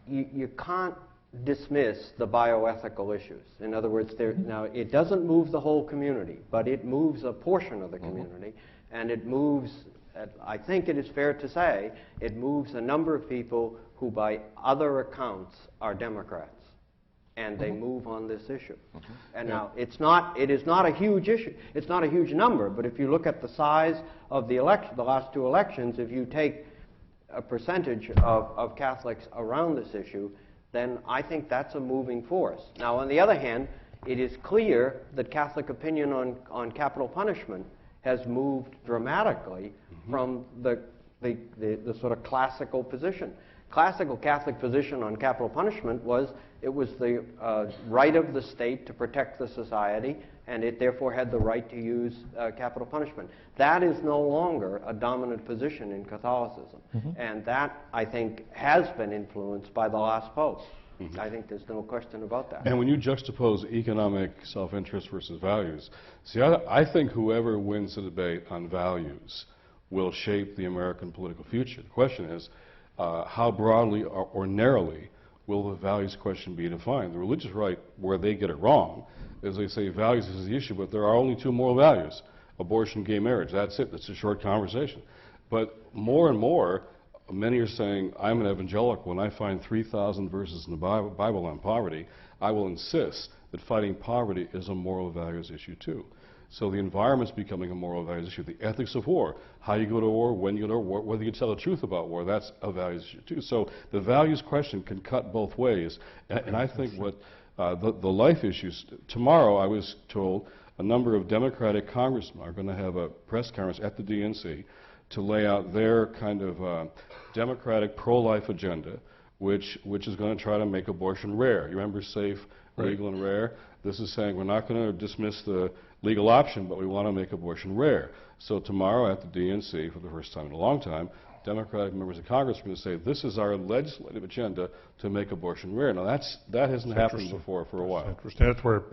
you can't dismiss the bioethical issues. In other words, now it doesn't move the whole community, but it moves a portion of the community, and it moves, I think it is fair to say, it moves a number of people who by other accounts are Democrats, and they move on this issue. And now it is not a huge issue, it's not a huge number, but if you look at the size of the last two elections, if you take a percentage of Catholics around this issue, then I think that's a moving force. Now, on the other hand, it is clear that Catholic opinion on capital punishment has moved dramatically from the sort of classical position. Classical Catholic position on capital punishment was it was the right of the state to protect the society, and it therefore had the right to use capital punishment. That is no longer a dominant position in Catholicism, and that, I think, has been influenced by the last Pope. I think there's no question about that. And when you juxtapose economic self-interest versus values, see, I think whoever wins the debate on values will shape the American political future. The question is, how broadly or narrowly will the values question be defined? The religious right, where they get it wrong, is they say values is the issue, but there are only two moral values: abortion, gay marriage. That's it. That's a short conversation. But more and more, many are saying, I'm an evangelical. When I find 3,000 verses in the Bible on poverty, I will insist that fighting poverty is a moral values issue too. So the environment's becoming a moral values issue. The ethics of war, how you go to war, when you go to war, whether you tell the truth about war, that's a values issue too. So the values question can cut both ways. And I think what the life issues, tomorrow I was told a number of Democratic congressmen are going to have a press conference at the DNC to lay out their kind of Democratic pro-life agenda, which is going to try to make abortion rare. You remember safe, legal, and rare? This is saying we're not going to dismiss the legal option, but we want to make abortion rare. So tomorrow at the DNC, for the first time in a long time, Democratic members of Congress are going to say, this is our legislative agenda to make abortion rare. Now that hasn't happened before for a while. Interesting. That's where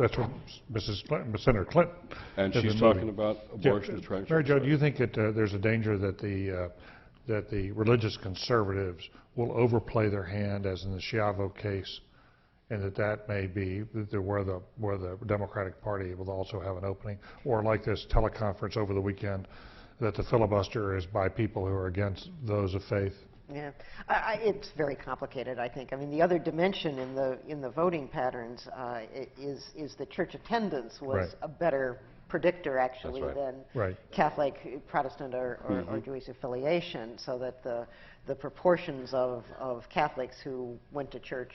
Senator Clinton. And she's talking about abortion. Mary Jo, do you think that there's a danger that the religious conservatives will overplay their hand, as in the Schiavo case, and that may be where the Democratic Party will also have an opening, or like this teleconference over the weekend, that the filibuster is by people who are against those of faith? Yeah, it's very complicated, I think. I mean, the other dimension in the voting patterns is that church attendance was a better predictor, actually, than Catholic, Protestant, or Jewish affiliation, so that the proportions of Catholics who went to church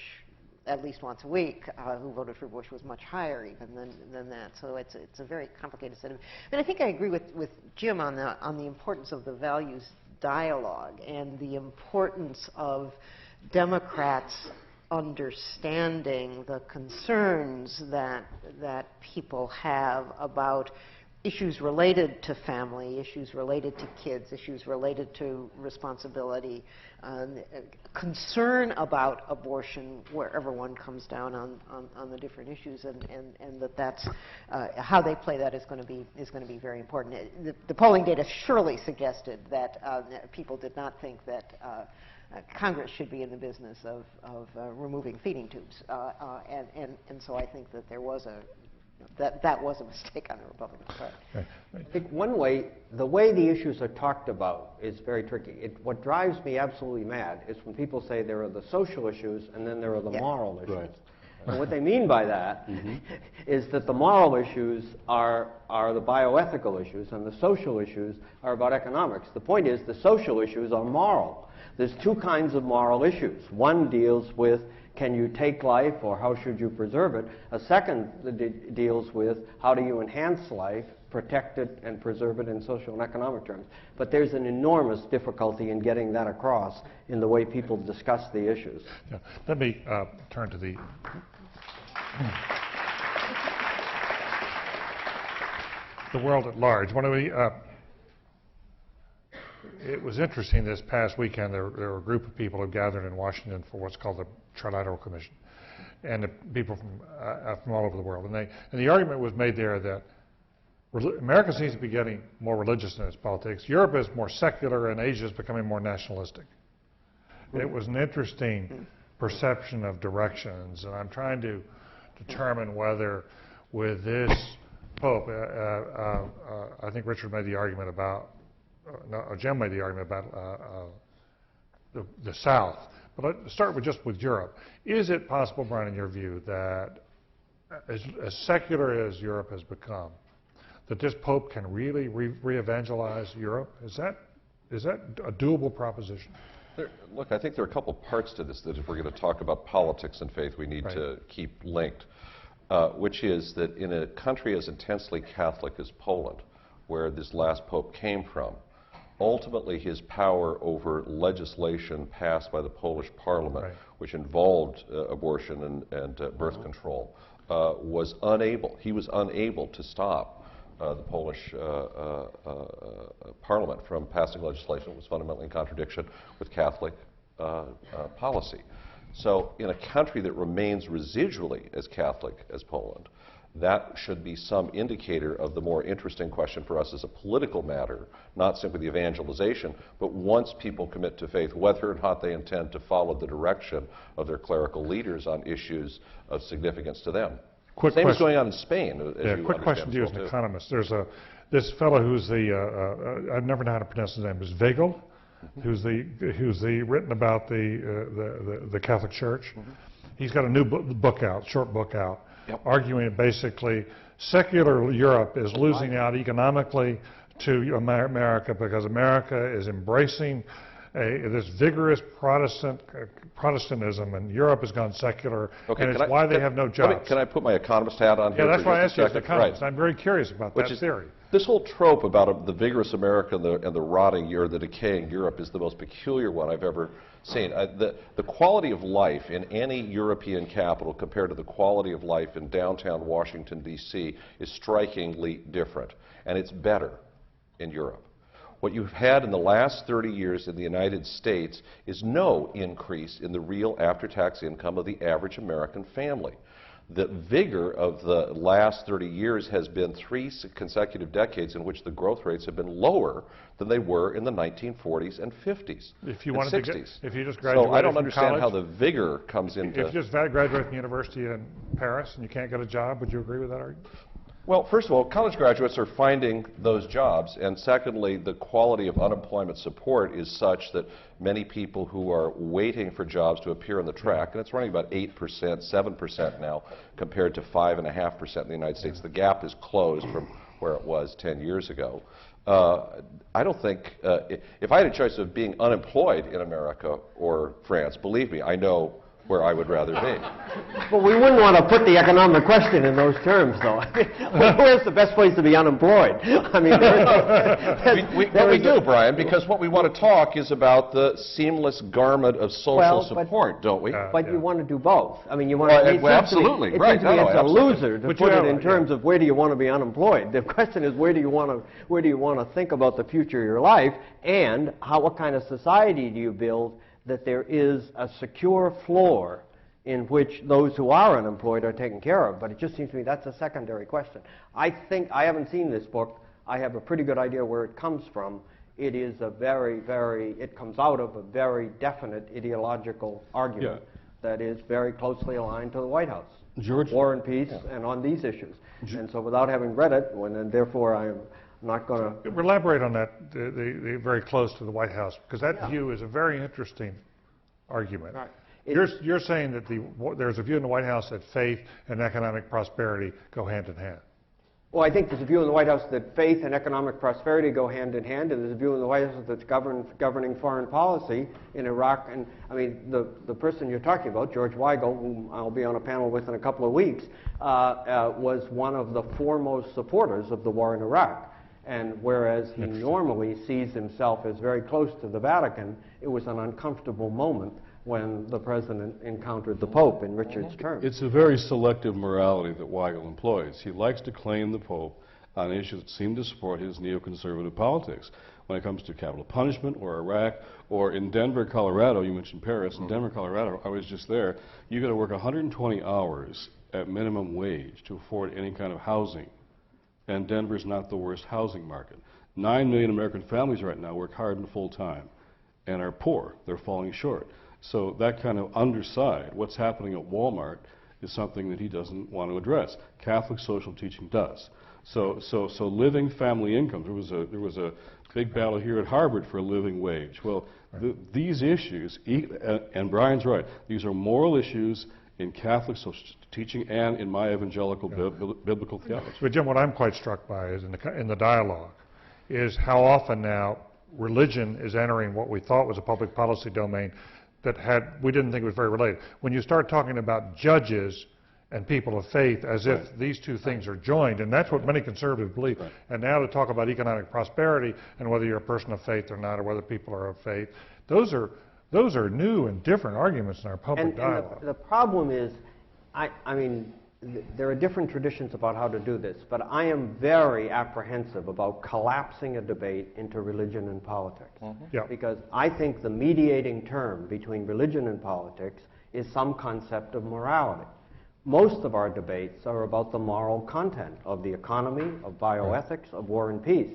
at least once a week, who voted for Bush, was much higher even than that. So it's a very complicated set of. But I think I agree with Jim on the importance of the values dialogue and the importance of Democrats understanding the concerns that people have about issues related to family, issues related to kids, issues related to responsibility, concern about abortion wherever one comes down on the different issues, and that's how they play that is going to be very important. The polling data surely suggested that people did not think that Congress should be in the business of removing feeding tubes, and so I think that there was that was a mistake on the Republican part. I think one way, the way the issues are talked about is very tricky. What drives me absolutely mad is when people say there are the social issues and then there are the moral issues. Right. And what they mean by that is that the moral issues are the bioethical issues and the social issues are about economics. The point is the social issues are moral. There's two kinds of moral issues. One deals with, can you take life, or how should you preserve it? A second deals with, how do you enhance life, protect it, and preserve it in social and economic terms. But there's an enormous difficulty in getting that across in the way people discuss the issues. Yeah. Let me turn to the world at large. Why don't we, it was interesting this past weekend, there were a group of people who gathered in Washington for what's called the Trilateral Commission, and the people from all over the world. And the argument was made there that America seems to be getting more religious in its politics. Europe is more secular, and Asia is becoming more nationalistic. It was an interesting perception of directions, and I'm trying to determine whether with this Pope, I think Richard made the argument about, Jim made the argument about the South. But let's start with just with Europe. Is it possible, Brian, in your view, that as secular as Europe has become, that this Pope can really re-evangelize Europe? Is that a doable proposition? Look, I think there are a couple parts to this that if we're going to talk about politics and faith, we need to keep linked, which is that in a country as intensely Catholic as Poland, where this last Pope came from, ultimately his power over legislation passed by the Polish Parliament, which involved abortion and birth control, he was unable to stop the Polish Parliament from passing legislation that was fundamentally in contradiction with Catholic policy. So in a country that remains residually as Catholic as Poland, that should be some indicator of the more interesting question for us as a political matter, not simply the evangelization, but once people commit to faith, whether or not they intend to follow the direction of their clerical leaders on issues of significance to them. Same is going on in Spain. Quick question to you as an economist. There's this fellow who's I've never known how to pronounce his name, is Weigel, who's written about the Catholic Church. He's got a new short book out, arguing basically secular Europe is losing out economically to America because America is embracing this vigorous Protestantism, and Europe has gone secular, and it's why they have no jobs. Can I put my economist hat on here? Yeah, that's why I asked you as an economist. I'm very curious about that theory. This whole trope about the vigorous America and the rotting or the decaying Europe is the most peculiar one I've ever seen. The quality of life in any European capital compared to the quality of life in downtown Washington, D.C. is strikingly different, and it's better in Europe. What you've had in the last 30 years in the United States is no increase in the real after-tax income of the average American family. The vigor of the last 30 years has been 3 consecutive decades in which the growth rates have been lower than they were in the 1940s and 50s and 60s. If you just graduated so I don't from understand college, how the vigor comes into... If you just graduated from university in Paris and you can't get a job, would you agree with that argument? Well, first of all, college graduates are finding those jobs, and secondly, the quality of unemployment support is such that many people who are waiting for jobs to appear on the track, and it's running about 8%, 7% now, compared to 5.5% in the United States. The gap is closed from where it was 10 years ago. I don't think, if I had a choice of being unemployed in America or France, believe me, I know where I would rather be. But we wouldn't want to put the economic question in those terms, though. Where's the best place to be unemployed? I mean, we do, Brian, because what we want to talk is about the seamless garment of social support, don't we? But you want to do both. I mean, you want to... absolutely, right. It seems to me it's a loser to put it in terms of where do you want to be unemployed. The question is where do you want to think about the future of your life, and what kind of society do you build that there is a secure floor in which those who are unemployed are taken care of. But it just seems to me that's a secondary question. I haven't seen this book. I have a pretty good idea where it comes from. It is it comes out of a very definite ideological argument that is very closely aligned to the White House. War and peace and on these issues. And so without having read it, and therefore I am not going to... Elaborate on that, the very close to the White House, because that view is a very interesting argument. Right. You're saying that there's a view in the White House that faith and economic prosperity go hand in hand. Well, I think there's a view in the White House that faith and economic prosperity go hand in hand, and there's a view in the White House that's governing foreign policy in Iraq. And I mean, the person you're talking about, George Weigel, whom I'll be on a panel with in a couple of weeks, was one of the foremost supporters of the war in Iraq. And whereas he normally sees himself as very close to the Vatican, it was an uncomfortable moment when the president encountered the Pope in Richard's term. It's a very selective morality that Weigel employs. He likes to claim the Pope on issues that seem to support his neoconservative politics. When it comes to capital punishment or Iraq or in Denver, Colorado, you mentioned Paris. In Denver, Colorado, I was just there. You've got to work 120 hours at minimum wage to afford any kind of housing. And Denver's not the worst housing market. 9 million American families right now work hard and full time and are poor. They're falling short. So that kind of underside, what's happening at Walmart, is something that he doesn't want to address. Catholic social teaching does. So living family incomes. There was a big battle here at Harvard for a living wage. Well, these issues, and Brian's right, these are moral issues in Catholic social teaching and in my evangelical biblical theology. But Jim, what I'm quite struck by is in the dialogue is how often now religion is entering what we thought was a public policy domain that we didn't think was very related. When you start talking about judges and people of faith as if these two things are joined, and that's what many conservatives believe. Right. And now to talk about economic prosperity and whether you're a person of faith or not, or whether people are of faith, those are new and different arguments in our public dialogue. And the problem is, I mean, there are different traditions about how to do this, but I am very apprehensive about collapsing a debate into religion and politics. Yeah. Because I think the mediating term between religion and politics is some concept of morality. Most of our debates are about the moral content of the economy, of bioethics, of war and peace.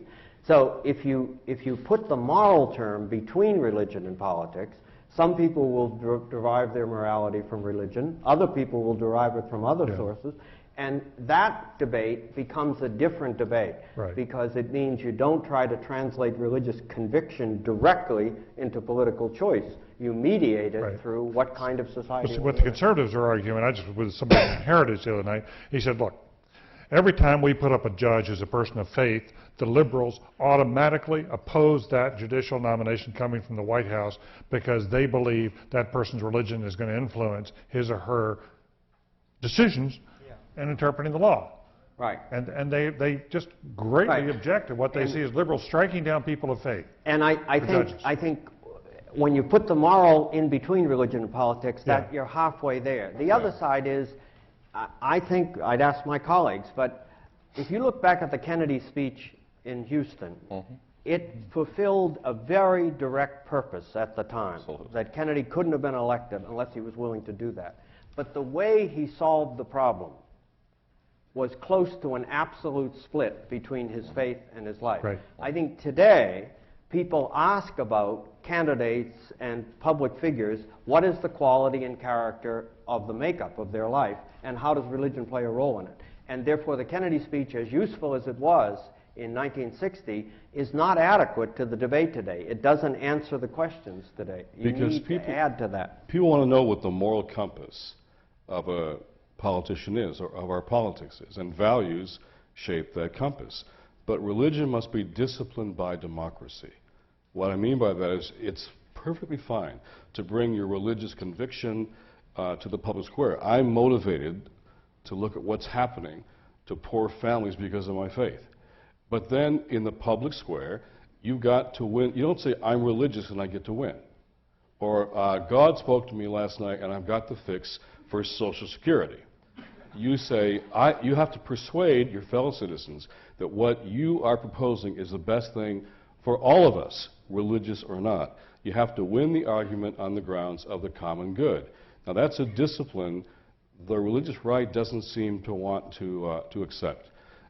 So if you put the moral term between religion and politics, some people will derive their morality from religion, other people will derive it from other sources, and that debate becomes a different debate because it means you don't try to translate religious conviction directly into political choice. You mediate it through what kind of society. What the conservatives are arguing, I just was with somebody in Heritage the other night, he said, look, every time we put up a judge as a person of faith, the liberals automatically oppose that judicial nomination coming from the White House because they believe that person's religion is going to influence his or her decisions in interpreting the law. Right. And they just greatly object to what they see as liberals striking down people of faith. And I think when you put the moral in between religion and politics, that you're halfway there. The other side is, I think, I'd ask my colleagues, but if you look back at the Kennedy speech in Houston, it fulfilled a very direct purpose at the time, that Kennedy couldn't have been elected unless he was willing to do that. But the way he solved the problem was close to an absolute split between his faith and his life. Right. I think today, people ask about candidates and public figures, what is the quality and character of the makeup of their life, and how does religion play a role in it? And therefore, the Kennedy speech, as useful as it was in 1960, is not adequate to the debate today. It doesn't answer the questions today. You need to add to that. People want to know what the moral compass of a politician is, or of our politics is, and values shape that compass. But religion must be disciplined by democracy. What I mean by that is it's perfectly fine to bring your religious conviction to the public square. I'm motivated to look at what's happening to poor families because of my faith. But then in the public square, you've got to win. You don't say, I'm religious and I get to win. Or God spoke to me last night and I've got the fix for Social Security. You say, you have to persuade your fellow citizens that what you are proposing is the best thing for all of us, religious or not. You have to win the argument on the grounds of the common good. Now that's a discipline the religious right doesn't seem to want to accept.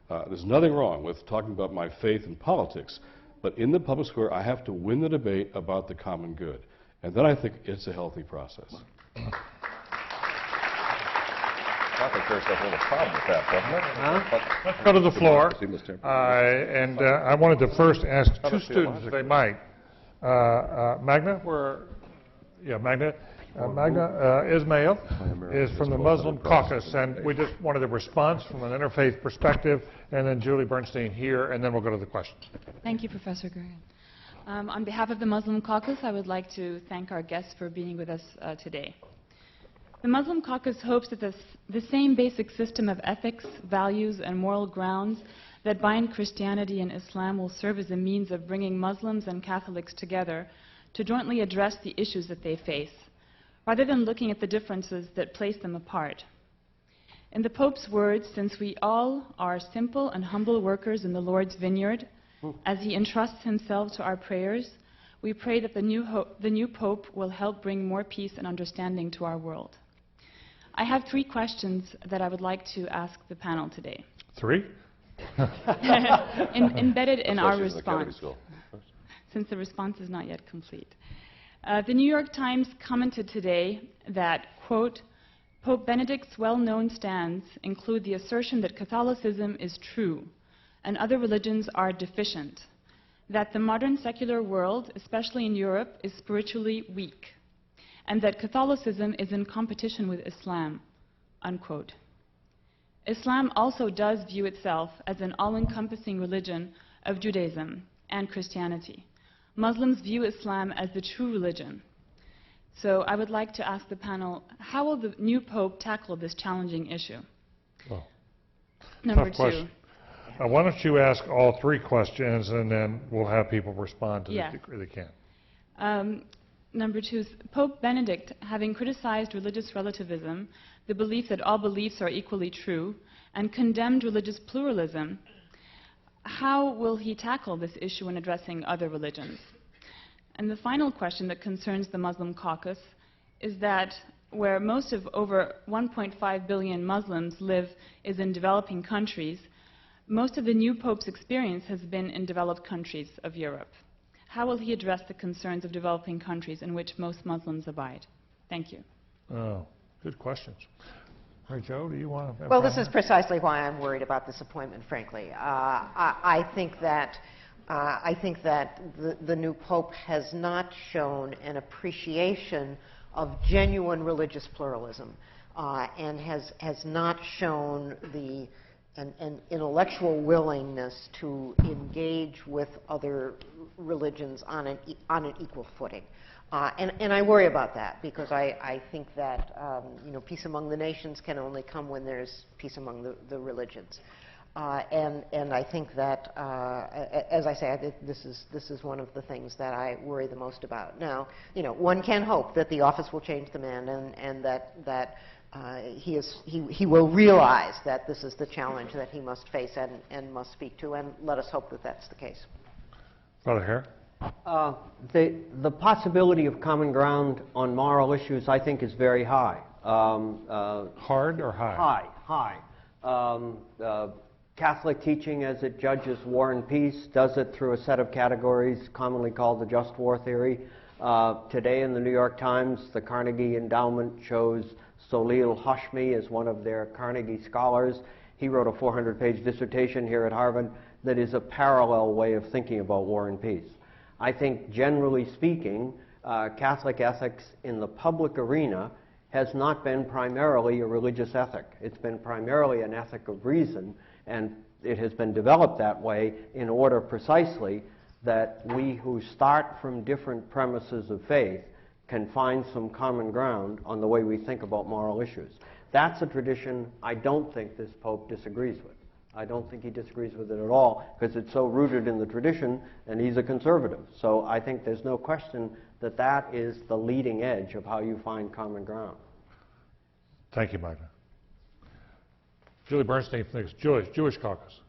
There's nothing wrong with talking about my faith in politics, but in the public square I have to win the debate about the common good. And then I think it's a healthy process. I think there's a little problem with that, doesn't it? Let's go to the floor. I wanted to first ask two students, if they might. Magna, Magna Ismail is from the Muslim Caucus, and we just wanted a response from an interfaith perspective, and then Julie Bernstein here, and then we'll go to the questions. Thank you, Professor Gurian. On behalf of the Muslim Caucus, I would like to thank our guests for being with us today. The Muslim Caucus hopes that the same basic system of ethics, values, and moral grounds that bind Christianity and Islam will serve as a means of bringing Muslims and Catholics together to jointly address the issues that they face, rather than looking at the differences that place them apart. In the Pope's words, since we all are simple and humble workers in the Lord's vineyard, as he entrusts himself to our prayers, we pray that the new Pope will help bring more peace and understanding to our world. I have 3 questions that I would like to ask the panel today. 3? Embedded in our response, since the response is not yet complete. The New York Times commented today that, quote, Pope Benedict's well-known stands include the assertion that Catholicism is true and other religions are deficient, that the modern secular world, especially in Europe, is spiritually weak, and that Catholicism is in competition with Islam, unquote. Islam also does view itself as an all-encompassing religion of Judaism and Christianity. Muslims view Islam as the true religion. So I would like to ask the panel, how will the new Pope tackle this challenging issue? Well, Number tough two. question. Why don't you ask all three questions, and then we'll have people respond to Yeah. the degree they can. Number two, Pope Benedict, having criticized religious relativism, the belief that all beliefs are equally true, and condemned religious pluralism, how will he tackle this issue when addressing other religions? And the final question that concerns the Muslim caucus is that where most of over 1.5 billion Muslims live is in developing countries, most of the new Pope's experience has been in developed countries of Europe. How will he address the concerns of developing countries in which most Muslims abide? Thank you. Oh, good questions. All right, Joe, do you want to? Well, this is precisely why I'm worried about this appointment, frankly. I think that the new Pope has not shown an appreciation of genuine religious pluralism and has not shown an intellectual willingness to engage with other religions on an equal footing. And I worry about that because I think that peace among the nations can only come when there's peace among the religions. And I think that, as I say, I think this is one of the things that I worry the most about. Now, one can hope that the office will change the man and that he will realize that this is the challenge that he must face and must speak to, and let us hope that that's the case. Brother Hare? The possibility of common ground on moral issues, I think, is very high. Hard or high? High. Catholic teaching, as it judges war and peace, does it through a set of categories commonly called the just war theory. Today in the New York Times, the Carnegie Endowment chose Solil Hashmi as one of their Carnegie scholars. He wrote a 400-page dissertation here at Harvard that is a parallel way of thinking about war and peace. I think, generally speaking, Catholic ethics in the public arena has not been primarily a religious ethic. It's been primarily an ethic of reason, and it has been developed that way in order precisely that we who start from different premises of faith can find some common ground on the way we think about moral issues. That's a tradition I don't think this Pope disagrees with. I don't think he disagrees with it at all because it's so rooted in the tradition, and he's a conservative. So I think there's no question that that is the leading edge of how you find common ground. Thank you, Micah. Julie Bernstein from the Jewish Caucus.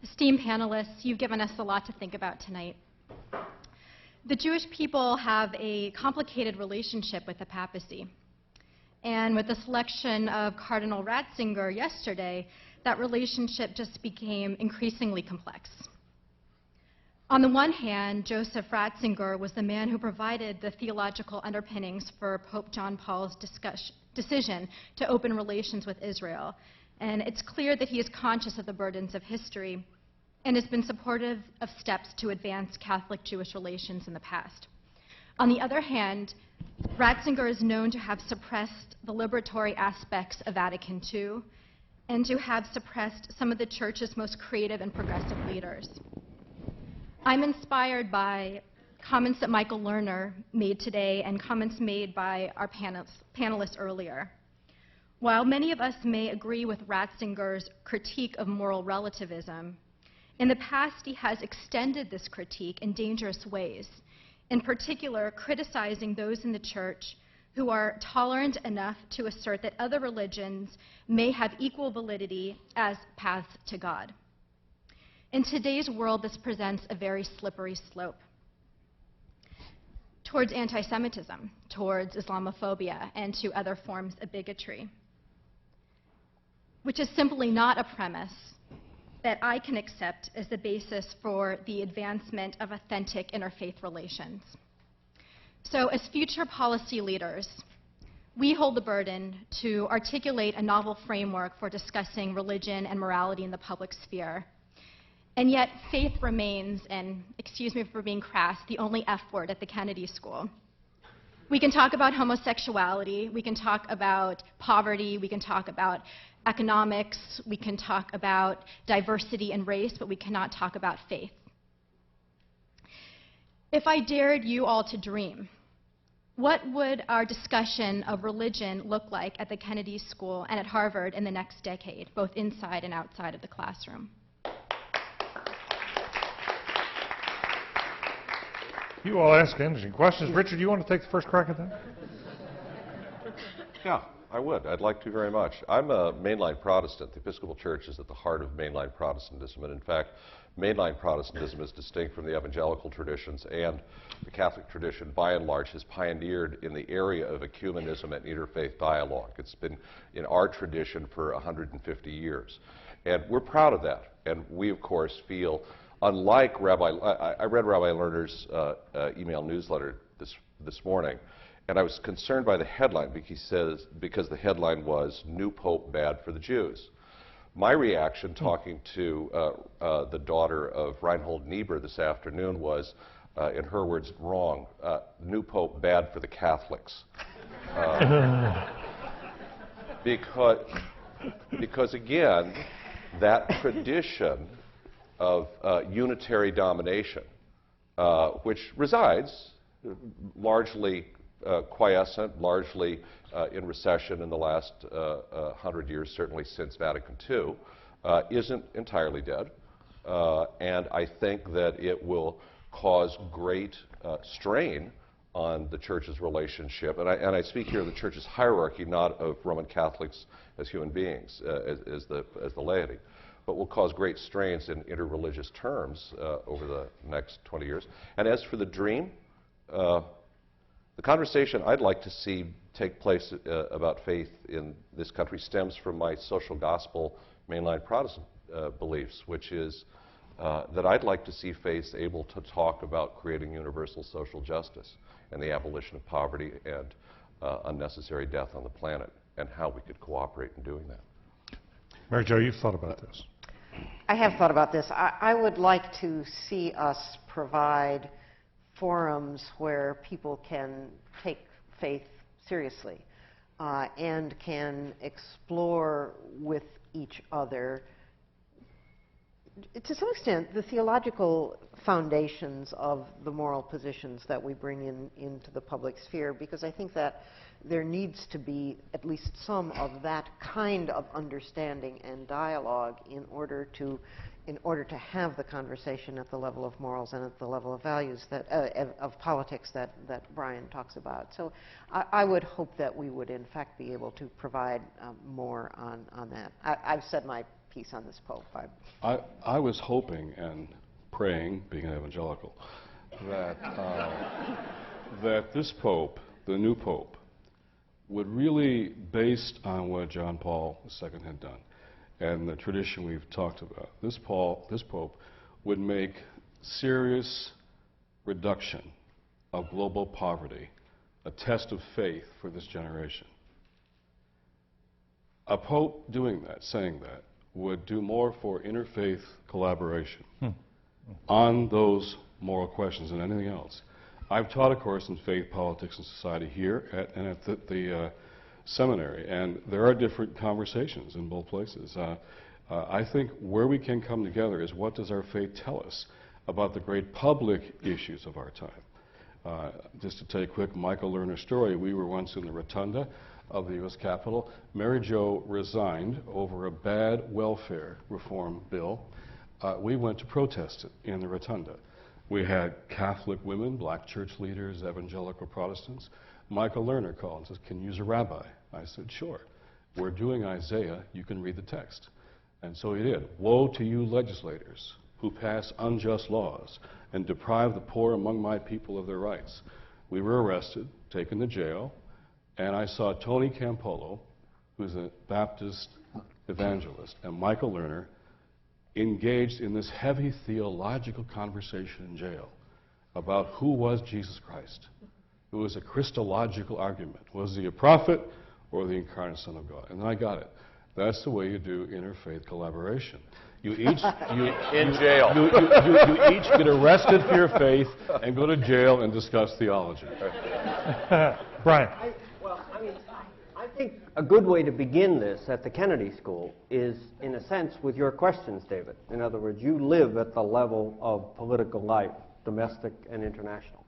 Esteemed panelists, you've given us a lot to think about tonight. The Jewish people have a complicated relationship with the papacy. And with the selection of Cardinal Ratzinger yesterday, that relationship just became increasingly complex. On the one hand, Joseph Ratzinger was the man who provided the theological underpinnings for Pope John Paul's decision to open relations with Israel. And it's clear that he is conscious of the burdens of history and has been supportive of steps to advance Catholic-Jewish relations in the past. On the other hand, Ratzinger is known to have suppressed the liberatory aspects of Vatican II and to have suppressed some of the Church's most creative and progressive leaders. I'm inspired by comments that Michael Lerner made today and comments made by our panelists earlier. While many of us may agree with Ratzinger's critique of moral relativism, in the past he has extended this critique in dangerous ways, in particular criticizing those in the Church who are tolerant enough to assert that other religions may have equal validity as paths to God. In today's world, this presents a very slippery slope towards anti-Semitism, towards Islamophobia, and to other forms of bigotry, which is simply not a premise that I can accept as the basis for the advancement of authentic interfaith relations. So as future policy leaders, we hold the burden to articulate a novel framework for discussing religion and morality in the public sphere. And yet faith remains, and excuse me for being crass, the only F word at the Kennedy School. We can talk about homosexuality, we can talk about poverty, we can talk about economics, we can talk about diversity and race, but we cannot talk about faith. If I dared you all to dream, what would our discussion of religion look like at the Kennedy School and at Harvard in the next decade, both inside and outside of the classroom? You all ask interesting questions. Richard, you want to take the first crack at that? Yeah, I would. I'd like to very much. I'm a mainline Protestant. The Episcopal Church is at the heart of mainline Protestantism, and in fact, mainline Protestantism is distinct from the evangelical traditions, and the Catholic tradition, by and large, has pioneered in the area of ecumenism and interfaith dialogue. It's been in our tradition for 150 years, and we're proud of that. And we, of course, feel, unlike I read Rabbi Lerner's email newsletter this morning, and I was concerned by the headline because the headline was "New Pope Bad for the Jews." My reaction, talking to the daughter of Reinhold Niebuhr this afternoon, was, in her words, wrong. New Pope bad for the Catholics. Because again, that tradition of unitary domination, which resides largely quiescent, largely in recession in the last 100 years, certainly since Vatican II, isn't entirely dead. And I think that it will cause great strain on the Church's relationship. And I speak here of the Church's hierarchy, not of Roman Catholics as human beings, as the laity, but will cause great strains in interreligious terms over the next 20 years. And as for the dream, the conversation I'd like to see take place about faith in this country stems from my social gospel mainline Protestant beliefs, which is that I'd like to see faith able to talk about creating universal social justice and the abolition of poverty and unnecessary death on the planet, and how we could cooperate in doing that. Mary Jo, you've thought about this. I have thought about this. I would like to see us provide forums where people can take faith seriously and can explore with each other, to some extent, the theological foundations of the moral positions that we bring into the public sphere, because I think that there needs to be at least some of that kind of understanding and dialogue in order to have the conversation at the level of morals and at the level of values of politics that Brian talks about. So I would hope that we would in fact be able to provide more on that. I've said my piece on this Pope. I was hoping and praying, being an evangelical, that that this Pope, the new Pope, would really, based on what John Paul II had done and the tradition we've talked about, this Pope would make serious reduction of global poverty a test of faith for this generation. A Pope doing that, saying that, would do more for interfaith collaboration on those moral questions than anything else. I've taught a course in faith, politics, and society here and at the seminary, and there are different conversations in both places. I think where we can come together is, what does our faith tell us about the great public issues of our time? Just to tell you a quick Michael Lerner story, we were once in the rotunda of the U.S. Capitol. Mary Jo resigned over a bad welfare reform bill. We went to protest it in the rotunda. We had Catholic women, black church leaders, evangelical Protestants. Michael Lerner called and says, "Can you use a rabbi?" I said, "Sure. We're doing Isaiah. You can read the text." And so he did. "Woe to you legislators who pass unjust laws and deprive the poor among my people of their rights." We were arrested, taken to jail, and I saw Tony Campolo, who's a Baptist evangelist, and Michael Lerner engaged in this heavy theological conversation in jail about who was Jesus Christ. It was a Christological argument. Was he a prophet or the incarnate Son of God? And then I got it. That's the way you do interfaith collaboration. You each In jail. you each get arrested for your faith and go to jail and discuss theology. Brian. I think a good way to begin this at the Kennedy School is, in a sense, with your questions, David. In other words, you live at the level of political life, domestic and international.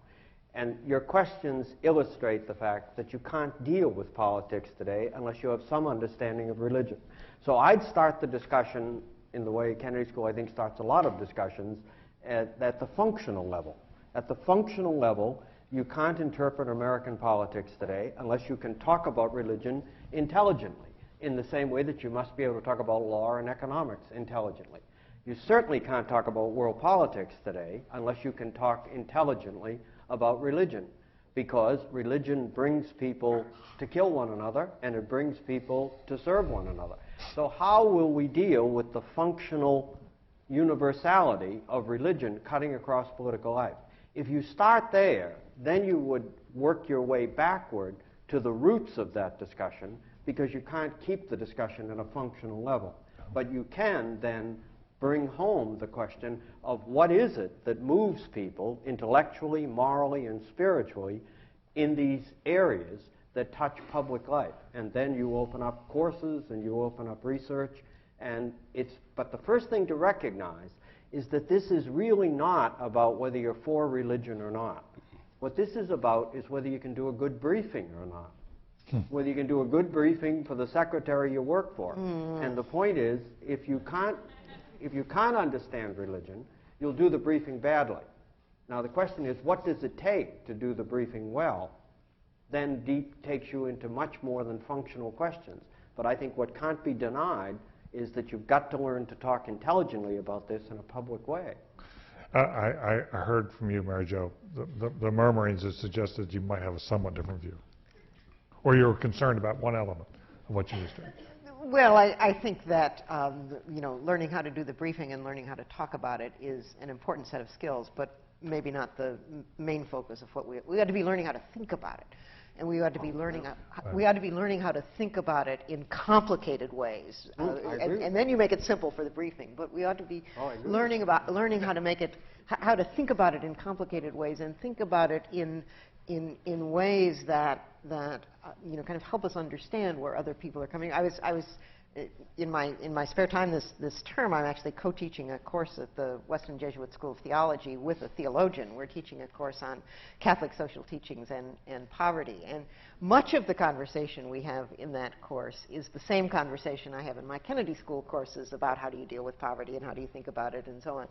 And your questions illustrate the fact that you can't deal with politics today unless you have some understanding of religion. So I'd start the discussion in the way Kennedy School, I think, starts a lot of discussions at the functional level. At the functional level, you can't interpret American politics today unless you can talk about religion intelligently, in the same way that you must be able to talk about law and economics intelligently. You certainly can't talk about world politics today unless you can talk intelligently about religion, because religion brings people to kill one another and it brings people to serve one another. So how will we deal with the functional universality of religion cutting across political life? If you start there, then you would work your way backward to the roots of that discussion, because you can't keep the discussion at a functional level. But you can then bring home the question of what is it that moves people intellectually, morally, and spiritually in these areas that touch public life. And then you open up courses and you open up research. But the first thing to recognize is that this is really not about whether you're for religion or not. What this is about is whether you can do a good briefing or not. Whether you can do a good briefing for the secretary you work for. And the point is, if you can't understand religion, you'll do the briefing badly. Now the question is, what does it take to do the briefing well? Then deep takes you into much more than functional questions. But I think what can't be denied is that you've got to learn to talk intelligently about this in a public way. I heard from you, Mary Jo, the murmurings that suggested you might have a somewhat different view. Or you were concerned about one element of what you were saying. Well, I think that learning how to do the briefing and learning how to talk about it is an important set of skills, but maybe not the main focus of what we ought to be learning how to think about it. And we ought to be learning how to think about it in complicated ways. And then you make it simple for the briefing. But we ought to be learning how to make it, how to think about it in complicated ways, and think about it in ways that kind of help us understand where other people are coming. I was in my spare time this term, I'm actually co-teaching a course at the Western Jesuit School of Theology with a theologian. We're teaching a course on Catholic social teachings and poverty. And much of the conversation we have in that course is the same conversation I have in my Kennedy School courses about how do you deal with poverty and how do you think about it and so on.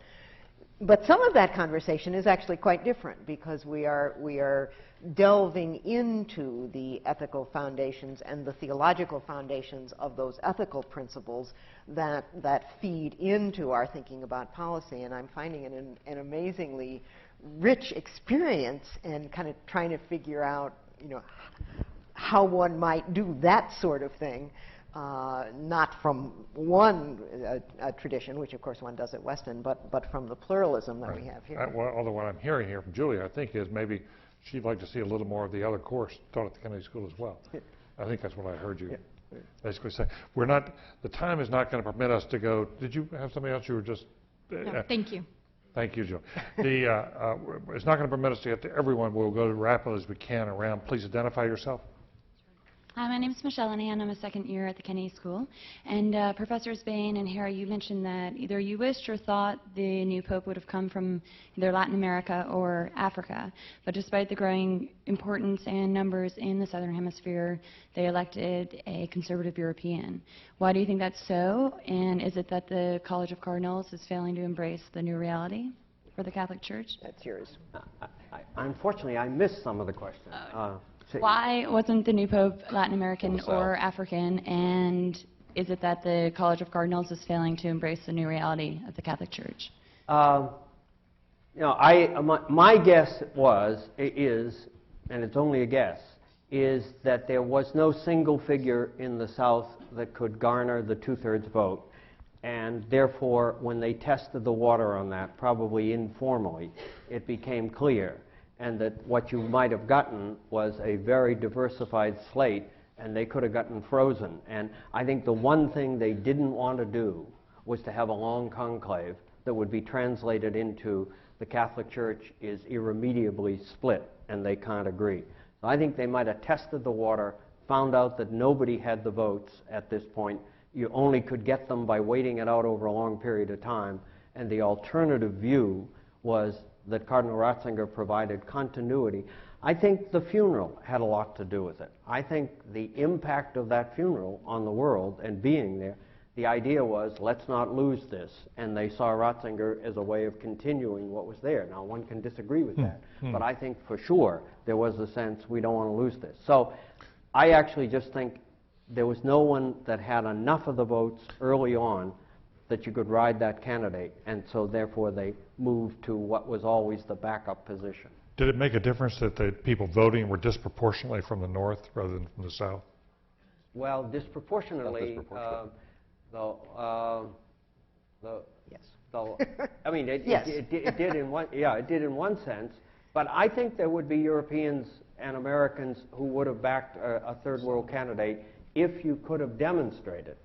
But some of that conversation is actually quite different, because we are delving into the ethical foundations and the theological foundations of those ethical principles that feed into our thinking about policy. And I'm finding it an amazingly rich experience, and kind of trying to figure out how one might do that sort of thing. Not from one tradition, which of course one does at Weston, but from the pluralism that we have here. Well, although what I'm hearing here from Julia, I think, is maybe she'd like to see a little more of the other course taught at the Kennedy School as well. I think that's what I heard you basically say. The time is not going to permit us to go. Did you have something else you were just? No, thank you. Thank you, Joe. It's not going to permit us to get to everyone. We'll go as rapidly as we can around. Please identify yourself. My name is Michelle Linehan. I'm a second year at the Kennedy School. And Professors Bain and Harry, you mentioned that either you wished or thought the new Pope would have come from either Latin America or Africa. But despite the growing importance and numbers in the Southern Hemisphere, they elected a conservative European. Why do you think that's so? And is it that the College of Cardinals is failing to embrace the new reality for the Catholic Church? That's yours. Unfortunately, I missed some of the question. Why wasn't the new Pope Latin American or African, and is it that the College of Cardinals is failing to embrace the new reality of the Catholic Church? My guess is, and it's only a guess, is that there was no single figure in the South that could garner the two-thirds vote. And therefore, when they tested the water on that, probably informally, it became clear, and that what you might have gotten was a very diversified slate, and they could have gotten frozen. And I think the one thing they didn't want to do was to have a long conclave that would be translated into the Catholic Church is irremediably split, and they can't agree. So I think they might have tested the water, found out that nobody had the votes at this point. You only could get them by waiting it out over a long period of time, and the alternative view was that Cardinal Ratzinger provided continuity. I think the funeral had a lot to do with it. I think the impact of that funeral on the world and being there, the idea was, let's not lose this, and they saw Ratzinger as a way of continuing what was there. Now, one can disagree with that, but I think for sure there was a sense we don't want to lose this. So I actually just think there was no one that had enough of the votes early on that you could ride that candidate, and so therefore they moved to what was always the backup position. Did it make a difference that the people voting were disproportionately from the north rather than from the south? Well, disproportionately, Yes. I mean, Yes. it did in one, yeah, it did in one sense, but I think there would be Europeans and Americans who would have backed a third world candidate if you could have demonstrated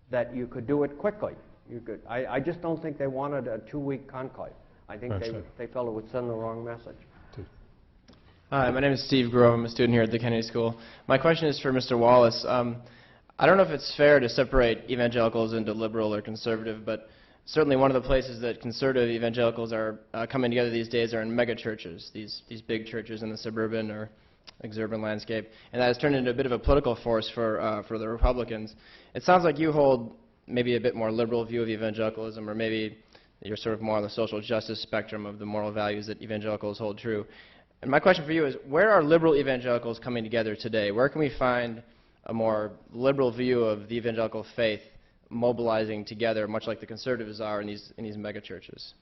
that you could do it quickly. You could. I just don't think they wanted a 2-week conclave. I think they felt it would send the wrong message. Hi, my name is Steve Grove. I'm a student here at the Kennedy School. My question is for Mr. Wallace. I don't know if it's fair to separate evangelicals into liberal or conservative, but certainly one of the places that conservative evangelicals are coming together these days are in megachurches, these big churches in the suburban or exurban landscape, and that has turned into a bit of a political force for the Republicans. It sounds like you hold maybe a bit more liberal view of evangelicalism, or maybe you're sort of more on the social justice spectrum of the moral values that evangelicals hold true. And my question for you is, where are liberal evangelicals coming together today? Where can we find a more liberal view of the evangelical faith mobilizing together, much like the conservatives are in these megachurches?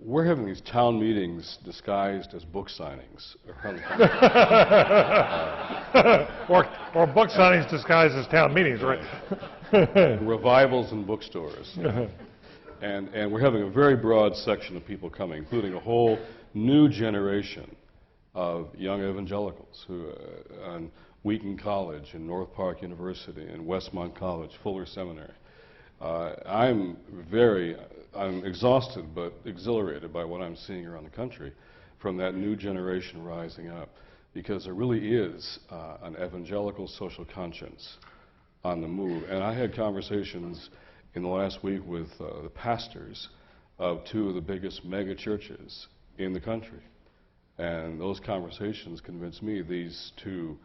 We're having these town meetings disguised as book signings. or book signings disguised as town meetings, right? Revivals in bookstores. And we're having a very broad section of people coming, including a whole new generation of young evangelicals who on Wheaton College and North Park University and Westmont College, Fuller Seminary. I'm exhausted but exhilarated by what I'm seeing around the country from that new generation rising up, because there really is an evangelical social conscience on the move. And I had conversations in the last week with the pastors of 2 of the biggest mega churches in the country. And those conversations convinced me these 2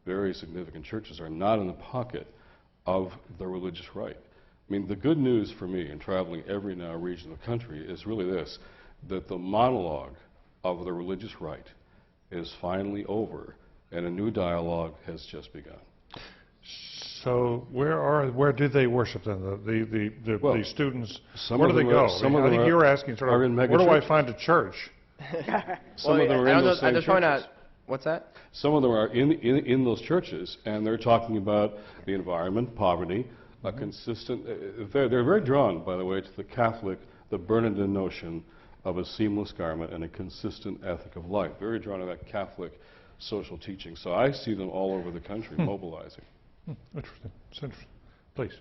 very significant churches are not in the pocket of the religious right. I mean, the good news for me in traveling every now region of the country is really this, that the monologue of the religious right is finally over, and a new dialogue has just begun. So where do they worship then? The students, where do they go? I think you were asking sort of, where do I find a church? Some of them are in those same churches. What's that? Some of them are in those churches, and they're talking about the environment, poverty, a consistent. They're very drawn, by the way, to the Catholic, the Bernardine notion of a seamless garment and a consistent ethic of life. Very drawn to that Catholic social teaching. So I see them all over the country mobilizing. Interesting. It's interesting. Please.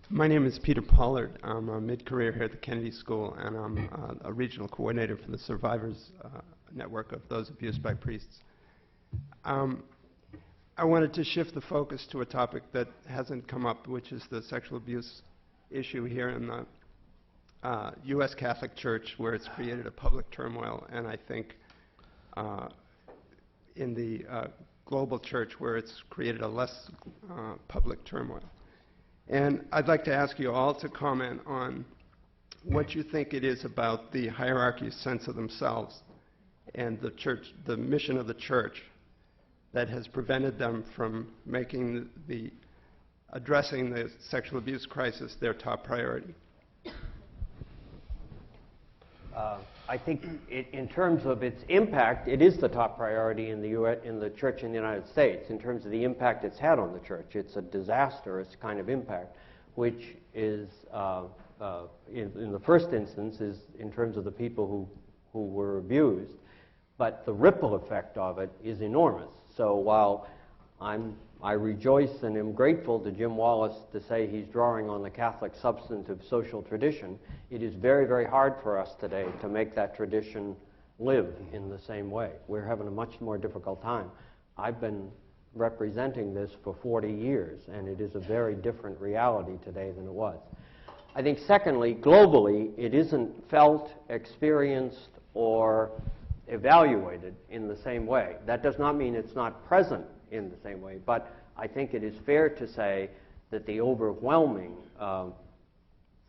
My name is Peter Pollard. I'm a mid-career here at the Kennedy School, and I'm a regional coordinator for the Survivors Network of those abused by priests. I wanted to shift the focus to a topic that hasn't come up, which is the sexual abuse issue here in the U.S. Catholic Church, where it's created a public turmoil, and I think in the global church, where it's created a less public turmoil. And I'd like to ask you all to comment on what you think it is about the hierarchy's sense of themselves and the church, the mission of the church, that has prevented them from making addressing the sexual abuse crisis their top priority. I think in terms of its impact, it is the top priority in the church in the United States. In terms of the impact it's had on the church, it's a disastrous kind of impact, which is, in the first instance, is in terms of the people who were abused. But the ripple effect of it is enormous. So while I rejoice and am grateful to Jim Wallace to say he's drawing on the Catholic substantive social tradition, it is very, very hard for us today to make that tradition live in the same way. We're having a much more difficult time. I've been representing this for 40 years, and it is a very different reality today than it was. I think, secondly, globally, it isn't felt, experienced, or evaluated in the same way. That does not mean it's not present in the same way, but I think it is fair to say that the overwhelming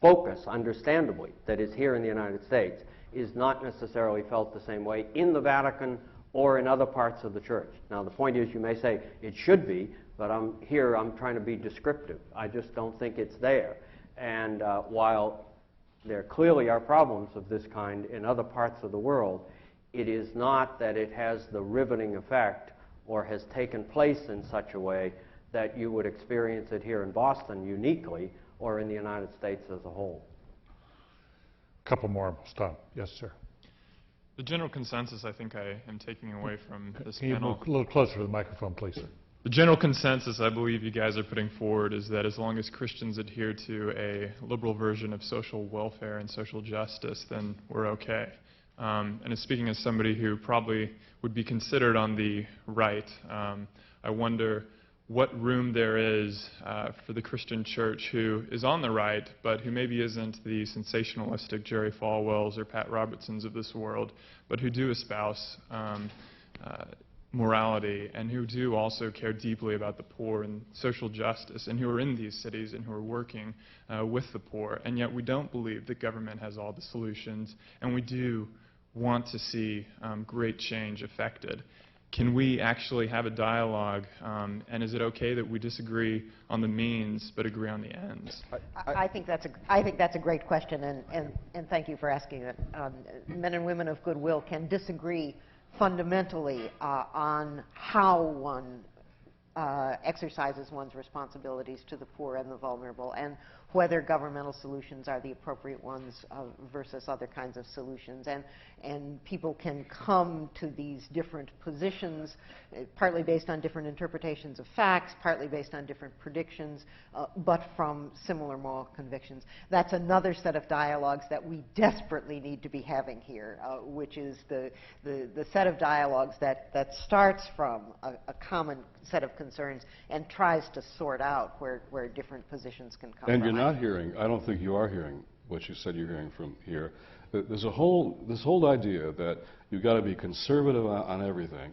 focus, understandably, that is here in the United States is not necessarily felt the same way in the Vatican or in other parts of the church. Now, the point is, you may say it should be, but I'm trying to be descriptive. I just don't think it's there. And while there clearly are problems of this kind in other parts of the world, it is not that it has the riveting effect or has taken place in such a way that you would experience it here in Boston uniquely or in the United States as a whole. A couple more. Stop. Yes, sir. The general consensus I think I am taking away from this Can you panel... move a little closer to the microphone, please, sir? The general consensus I believe you guys are putting forward is that as long as Christians adhere to a liberal version of social welfare and social justice, then we're okay. And as speaking as somebody who probably would be considered on the right, I wonder what room there is for the Christian church who is on the right, but who maybe isn't the sensationalistic Jerry Falwells or Pat Robertsons of this world, but who do espouse morality and who do also care deeply about the poor and social justice and who are in these cities and who are working with the poor. And yet we don't believe that government has all the solutions, and we do want to see great change effected. Can we actually have a dialogue, and is it okay that we disagree on the means but agree on the ends? I think that's a great question, and thank you for asking it. Men and women of goodwill can disagree fundamentally on how one exercises one's responsibilities to the poor and the vulnerable, and whether governmental solutions are the appropriate ones versus other kinds of solutions. And people can come to these different positions, partly based on different interpretations of facts, partly based on different predictions, but from similar moral convictions. That's another set of dialogues that we desperately need to be having here, which is the set of dialogues that starts from a common set of concerns and tries to sort out where different positions can come And from. you're not hearing, I don't think you are hearing what you said you're hearing from here. There's this whole idea that you've got to be conservative on everything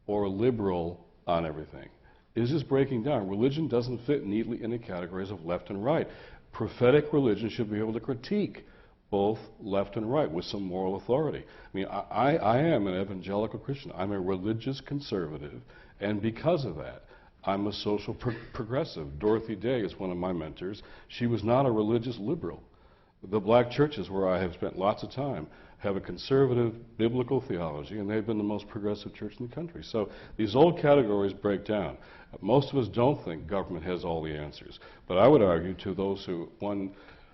or liberal on everything. It's just breaking down. Religion doesn't fit neatly in the categories of left and right. Prophetic religion should be able to critique both left and right with some moral authority. I mean, I am an evangelical Christian. I'm a religious conservative, and because of that, I'm a social progressive. Dorothy Day is one of my mentors. She was not a religious liberal. The black churches where I have spent lots of time have a conservative biblical theology, and they've been the most progressive church in the country. So these old categories break down. Most of us don't think government has all the answers. But I would argue to those who,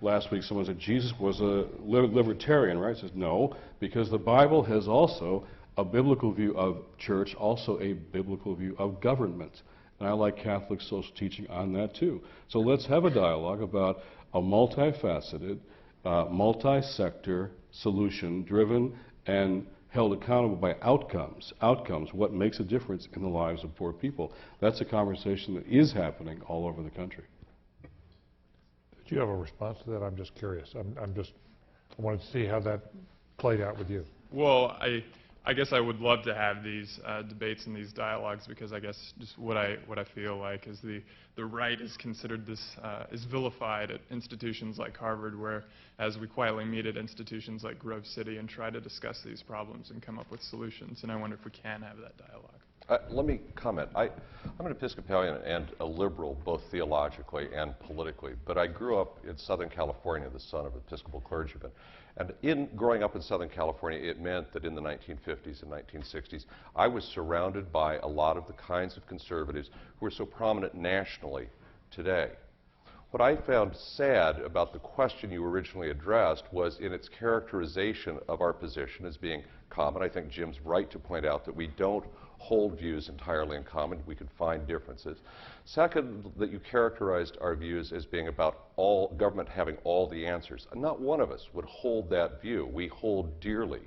last week someone said Jesus was a libertarian, right? I says no, because the Bible has also a biblical view of church, also a biblical view of government. And I like Catholic social teaching on that too. So let's have a dialogue about a multifaceted, multi-sector solution driven and held accountable by outcomes. Outcomes, what makes a difference in the lives of poor people. That's a conversation that is happening all over the country. Do you have a response to that? I'm just curious. I wanted to see how that played out with you. Well, I guess I would love to have these debates and these dialogues, because I guess just what I feel like is the right is considered is vilified at institutions like Harvard, whereas we quietly meet at institutions like Grove City and try to discuss these problems and come up with solutions. And I wonder if we can have that dialogue. Let me comment. I'm an Episcopalian and a liberal, both theologically and politically, but I grew up in Southern California, the son of an Episcopal clergyman. And in growing up in Southern California, it meant that in the 1950s and 1960s, I was surrounded by a lot of the kinds of conservatives who are so prominent nationally today. What I found sad about the question you originally addressed was in its characterization of our position as being common. I think Jim's right to point out that we don't hold views entirely in common. We can find differences. Second, that you characterized our views as being about all government having all the answers. Not one of us would hold that view. We hold dearly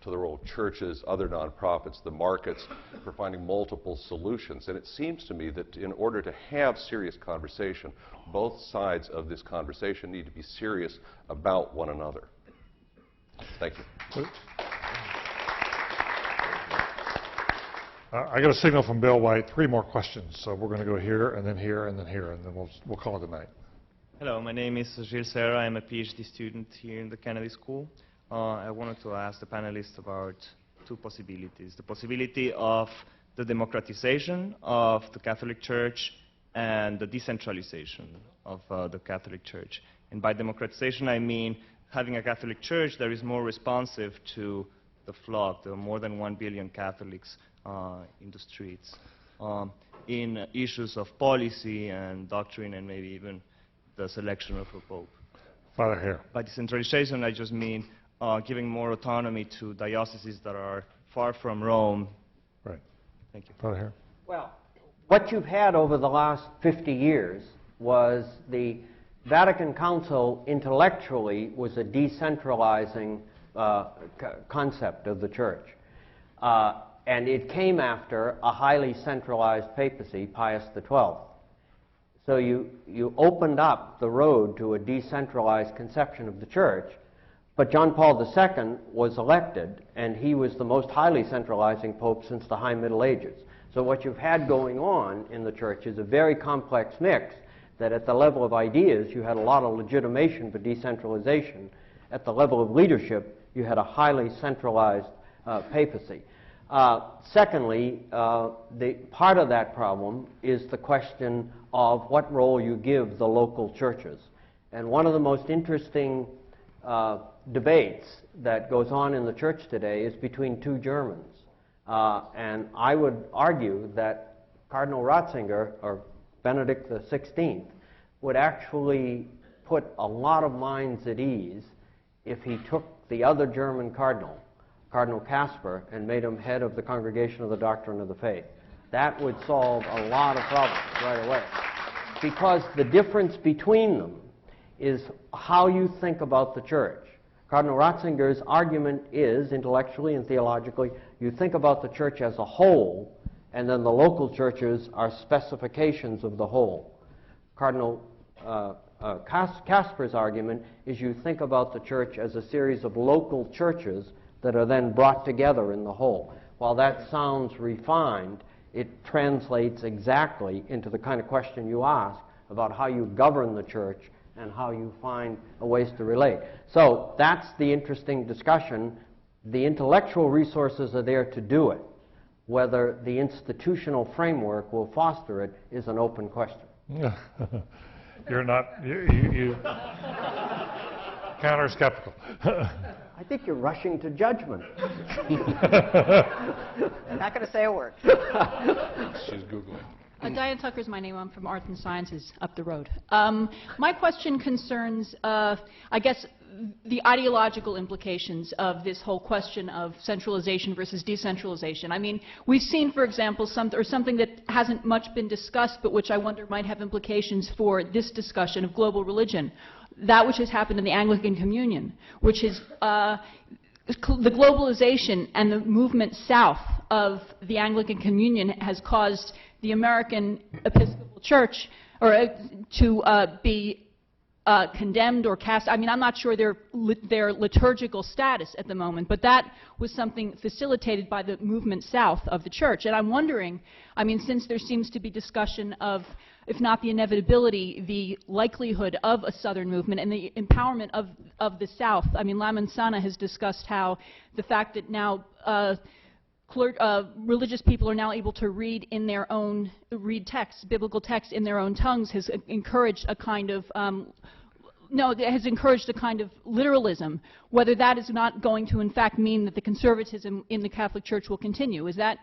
to the role of churches, other nonprofits, the markets, for finding multiple solutions. And it seems to me that in order to have serious conversation, both sides of this conversation need to be serious about one another. Thank you. I got a signal from Bill White. 3 more questions. So we're going to go here, and then here, and then here, and then we'll call it a night. Hello, my name is Gilles Serra. I'm a PhD student here in the Kennedy School. I wanted to ask the panelists about 2 possibilities. The possibility of the democratization of the Catholic Church and the decentralization of the Catholic Church. And by democratization, I mean having a Catholic Church that is more responsive to the flock. There are more than 1 billion Catholics in the streets, in issues of policy and doctrine and maybe even the selection of a pope. Father Hare. By decentralization, I just mean giving more autonomy to dioceses that are far from Rome. Right. Thank you. Father Hare. Well, what you've had over the last 50 years was the Vatican Council intellectually was a decentralizing concept of the Church. And it came after a highly centralized papacy, Pius XII. So you opened up the road to a decentralized conception of the Church, but John Paul II was elected, and he was the most highly centralizing pope since the High Middle Ages. So what you've had going on in the Church is a very complex mix that at the level of ideas, you had a lot of legitimation for decentralization. At the level of leadership, you had a highly centralized papacy. Secondly, the part of that problem is the question of what role you give the local churches. And one of the most interesting debates that goes on in the Church today is between 2 Germans. And I would argue that Cardinal Ratzinger, or Benedict XVI, would actually put a lot of minds at ease if he took the other German cardinal, Cardinal Casper, and made him head of the Congregation of the Doctrine of the Faith. That would solve a lot of problems right away. Because the difference between them is how you think about the Church. Cardinal Ratzinger's argument is, intellectually and theologically, you think about the Church as a whole, and then the local churches are specifications of the whole. Cardinal Casper's argument is you think about the Church as a series of local churches that are then brought together in the whole. While that sounds refined, it translates exactly into the kind of question you ask about how you govern the Church and how you find ways to relate. So that's the interesting discussion. The intellectual resources are there to do it. Whether the institutional framework will foster it is an open question. You're not, you counter-skeptical. I think you're rushing to judgment. Not going to say a word. She's Googling. Diane Tucker's my name. I'm from Arts and Sciences up the road. My question concerns, I guess, the ideological implications of this whole question of centralization versus decentralization. I mean, we've seen, for example, something that hasn't much been discussed, but which I wonder might have implications for this discussion of global religion. That which has happened in the Anglican Communion, which is the globalization and the movement south of the Anglican Communion has caused the American Episcopal Church to be condemned or cast. I mean, I'm not sure their liturgical status at the moment, but that was something facilitated by the movement south of the Church. And I'm wondering, I mean, since there seems to be discussion of, if not the inevitability, the likelihood of a Southern movement and the empowerment of the South. I mean, La Manzana has discussed how the fact that now religious people are now able to read texts, biblical texts in their own tongues, has encouraged a kind of literalism. Whether that is not going to, in fact, mean that the conservatism in the Catholic Church will continue. Is there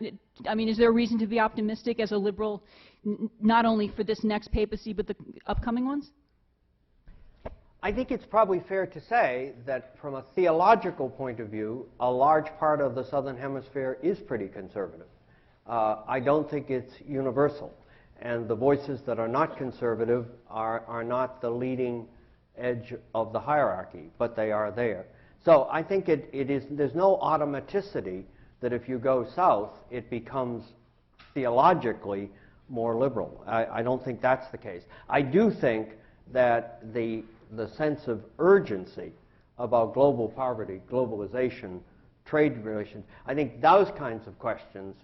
a reason to be optimistic as a liberal, not only for this next papacy, but the upcoming ones? I think it's probably fair to say that from a theological point of view, a large part of the Southern Hemisphere is pretty conservative. I don't think it's universal. And the voices that are not conservative are not the leading edge of the hierarchy, but they are there. So I think there's no automaticity that if you go south, it becomes theologically more liberal. I don't think that's the case. I do think that the sense of urgency about global poverty, globalization, trade relations, I think those kinds of questions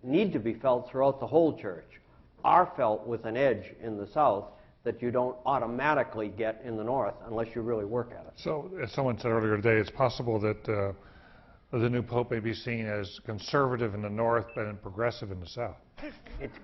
need to be felt throughout the whole church, are felt with an edge in the south that you don't automatically get in the north unless you really work at it. So, as someone said earlier today, it's possible that the new pope may be seen as conservative in the north but progressive in the south. It's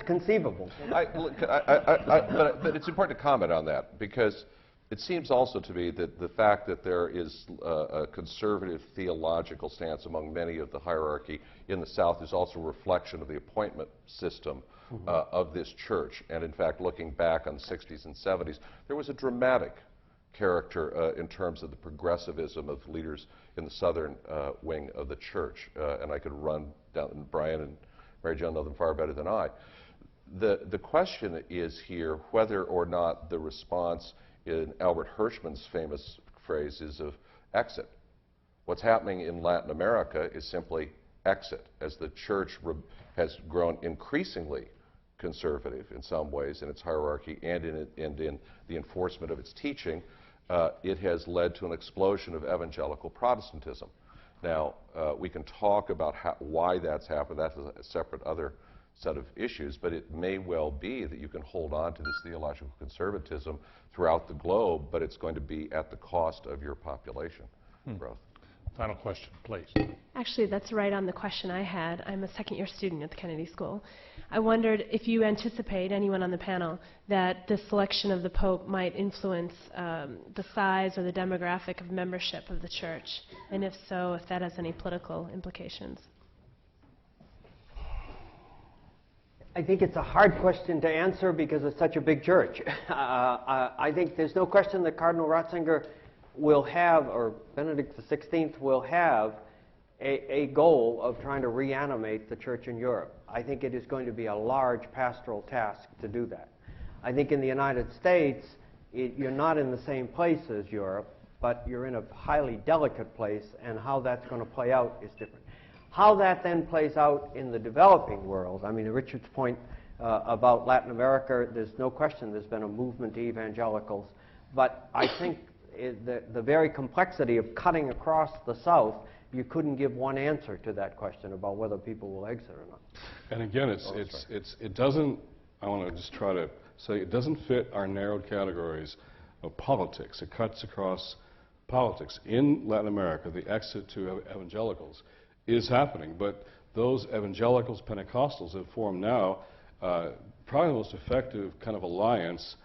conceivable. But it's important to comment on that, because it seems also to me that the fact that there is a conservative theological stance among many of the hierarchy in the South is also a reflection of the appointment system of this church. And in fact, looking back on the 60s and 70s, there was a dramatic character in terms of the progressivism of leaders in the southern wing of the church. And I could run down, and Brian and Mary Jo know them far better than I. The question is here whether or not the response in Albert Hirschman's famous phrase is of exit. What's happening in Latin America is simply exit, as the church has grown increasingly conservative in some ways in its hierarchy and in the enforcement of its teaching. It has led to an explosion of evangelical Protestantism. Now, we can talk about why that's happened. That's a separate other set of issues, but it may well be that you can hold on to this theological conservatism throughout the globe, but it's going to be at the cost of your population growth. Final question, please. Actually, that's right on the question I had. I'm a second-year student at the Kennedy School. I wondered if you anticipate, anyone on the panel, that the selection of the Pope might influence the size or the demographic of membership of the Church, and if so, if that has any political implications. I think it's a hard question to answer because it's such a big church. I think there's no question that Cardinal Ratzinger will have, or Benedict XVI will have, a goal of trying to reanimate the church in Europe. I think it is going to be a large pastoral task to do that. I think in the United States, you're not in the same place as Europe, but you're in a highly delicate place, and how that's going to play out is different. How that then plays out in the developing world, I mean, Richard's point about Latin America, there's no question there's been a movement to evangelicals, but I think the very complexity of cutting across the South, you couldn't give one answer to that question about whether people will exit or not. And again, it doesn't, I want to just try to say, it doesn't fit our narrowed categories of politics. It cuts across politics. In Latin America, the exit to evangelicals is happening, but those evangelicals, Pentecostals have formed now probably the most effective kind of alliance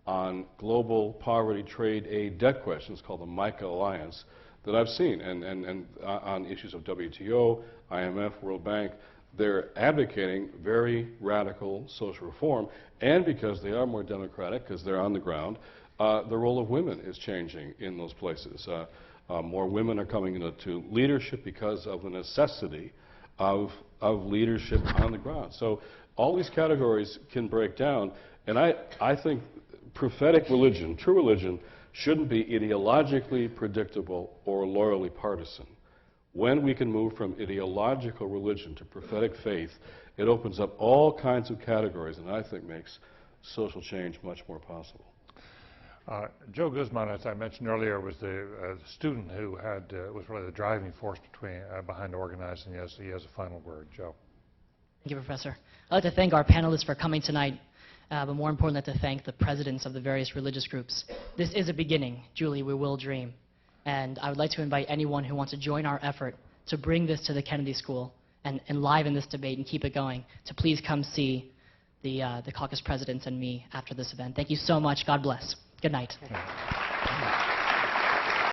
on global poverty, trade, aid, debt questions called the MICA Alliance that I've seen, and on issues of WTO, IMF, World Bank. They're advocating very radical social reform, and because they are more democratic, because they're on the ground, the role of women is changing in those places. More women are coming into leadership because of the necessity of leadership on the ground. So all these categories can break down, and I think prophetic religion, true religion, shouldn't be ideologically predictable or loyally partisan. When we can move from ideological religion to prophetic faith, it opens up all kinds of categories, and I think makes social change much more possible. Joe Guzman, as I mentioned earlier, was the student who was really the driving force behind organizing this. He has a final word. Joe. Thank you, Professor. I'd like to thank our panelists for coming tonight, but more importantly, I'd like to thank the presidents of the various religious groups. This is a beginning. Julie, we will dream. And I would like to invite anyone who wants to join our effort to bring this to the Kennedy School and enliven this debate and keep it going, to please come see the caucus presidents and me after this event. Thank you so much. God bless. Good night.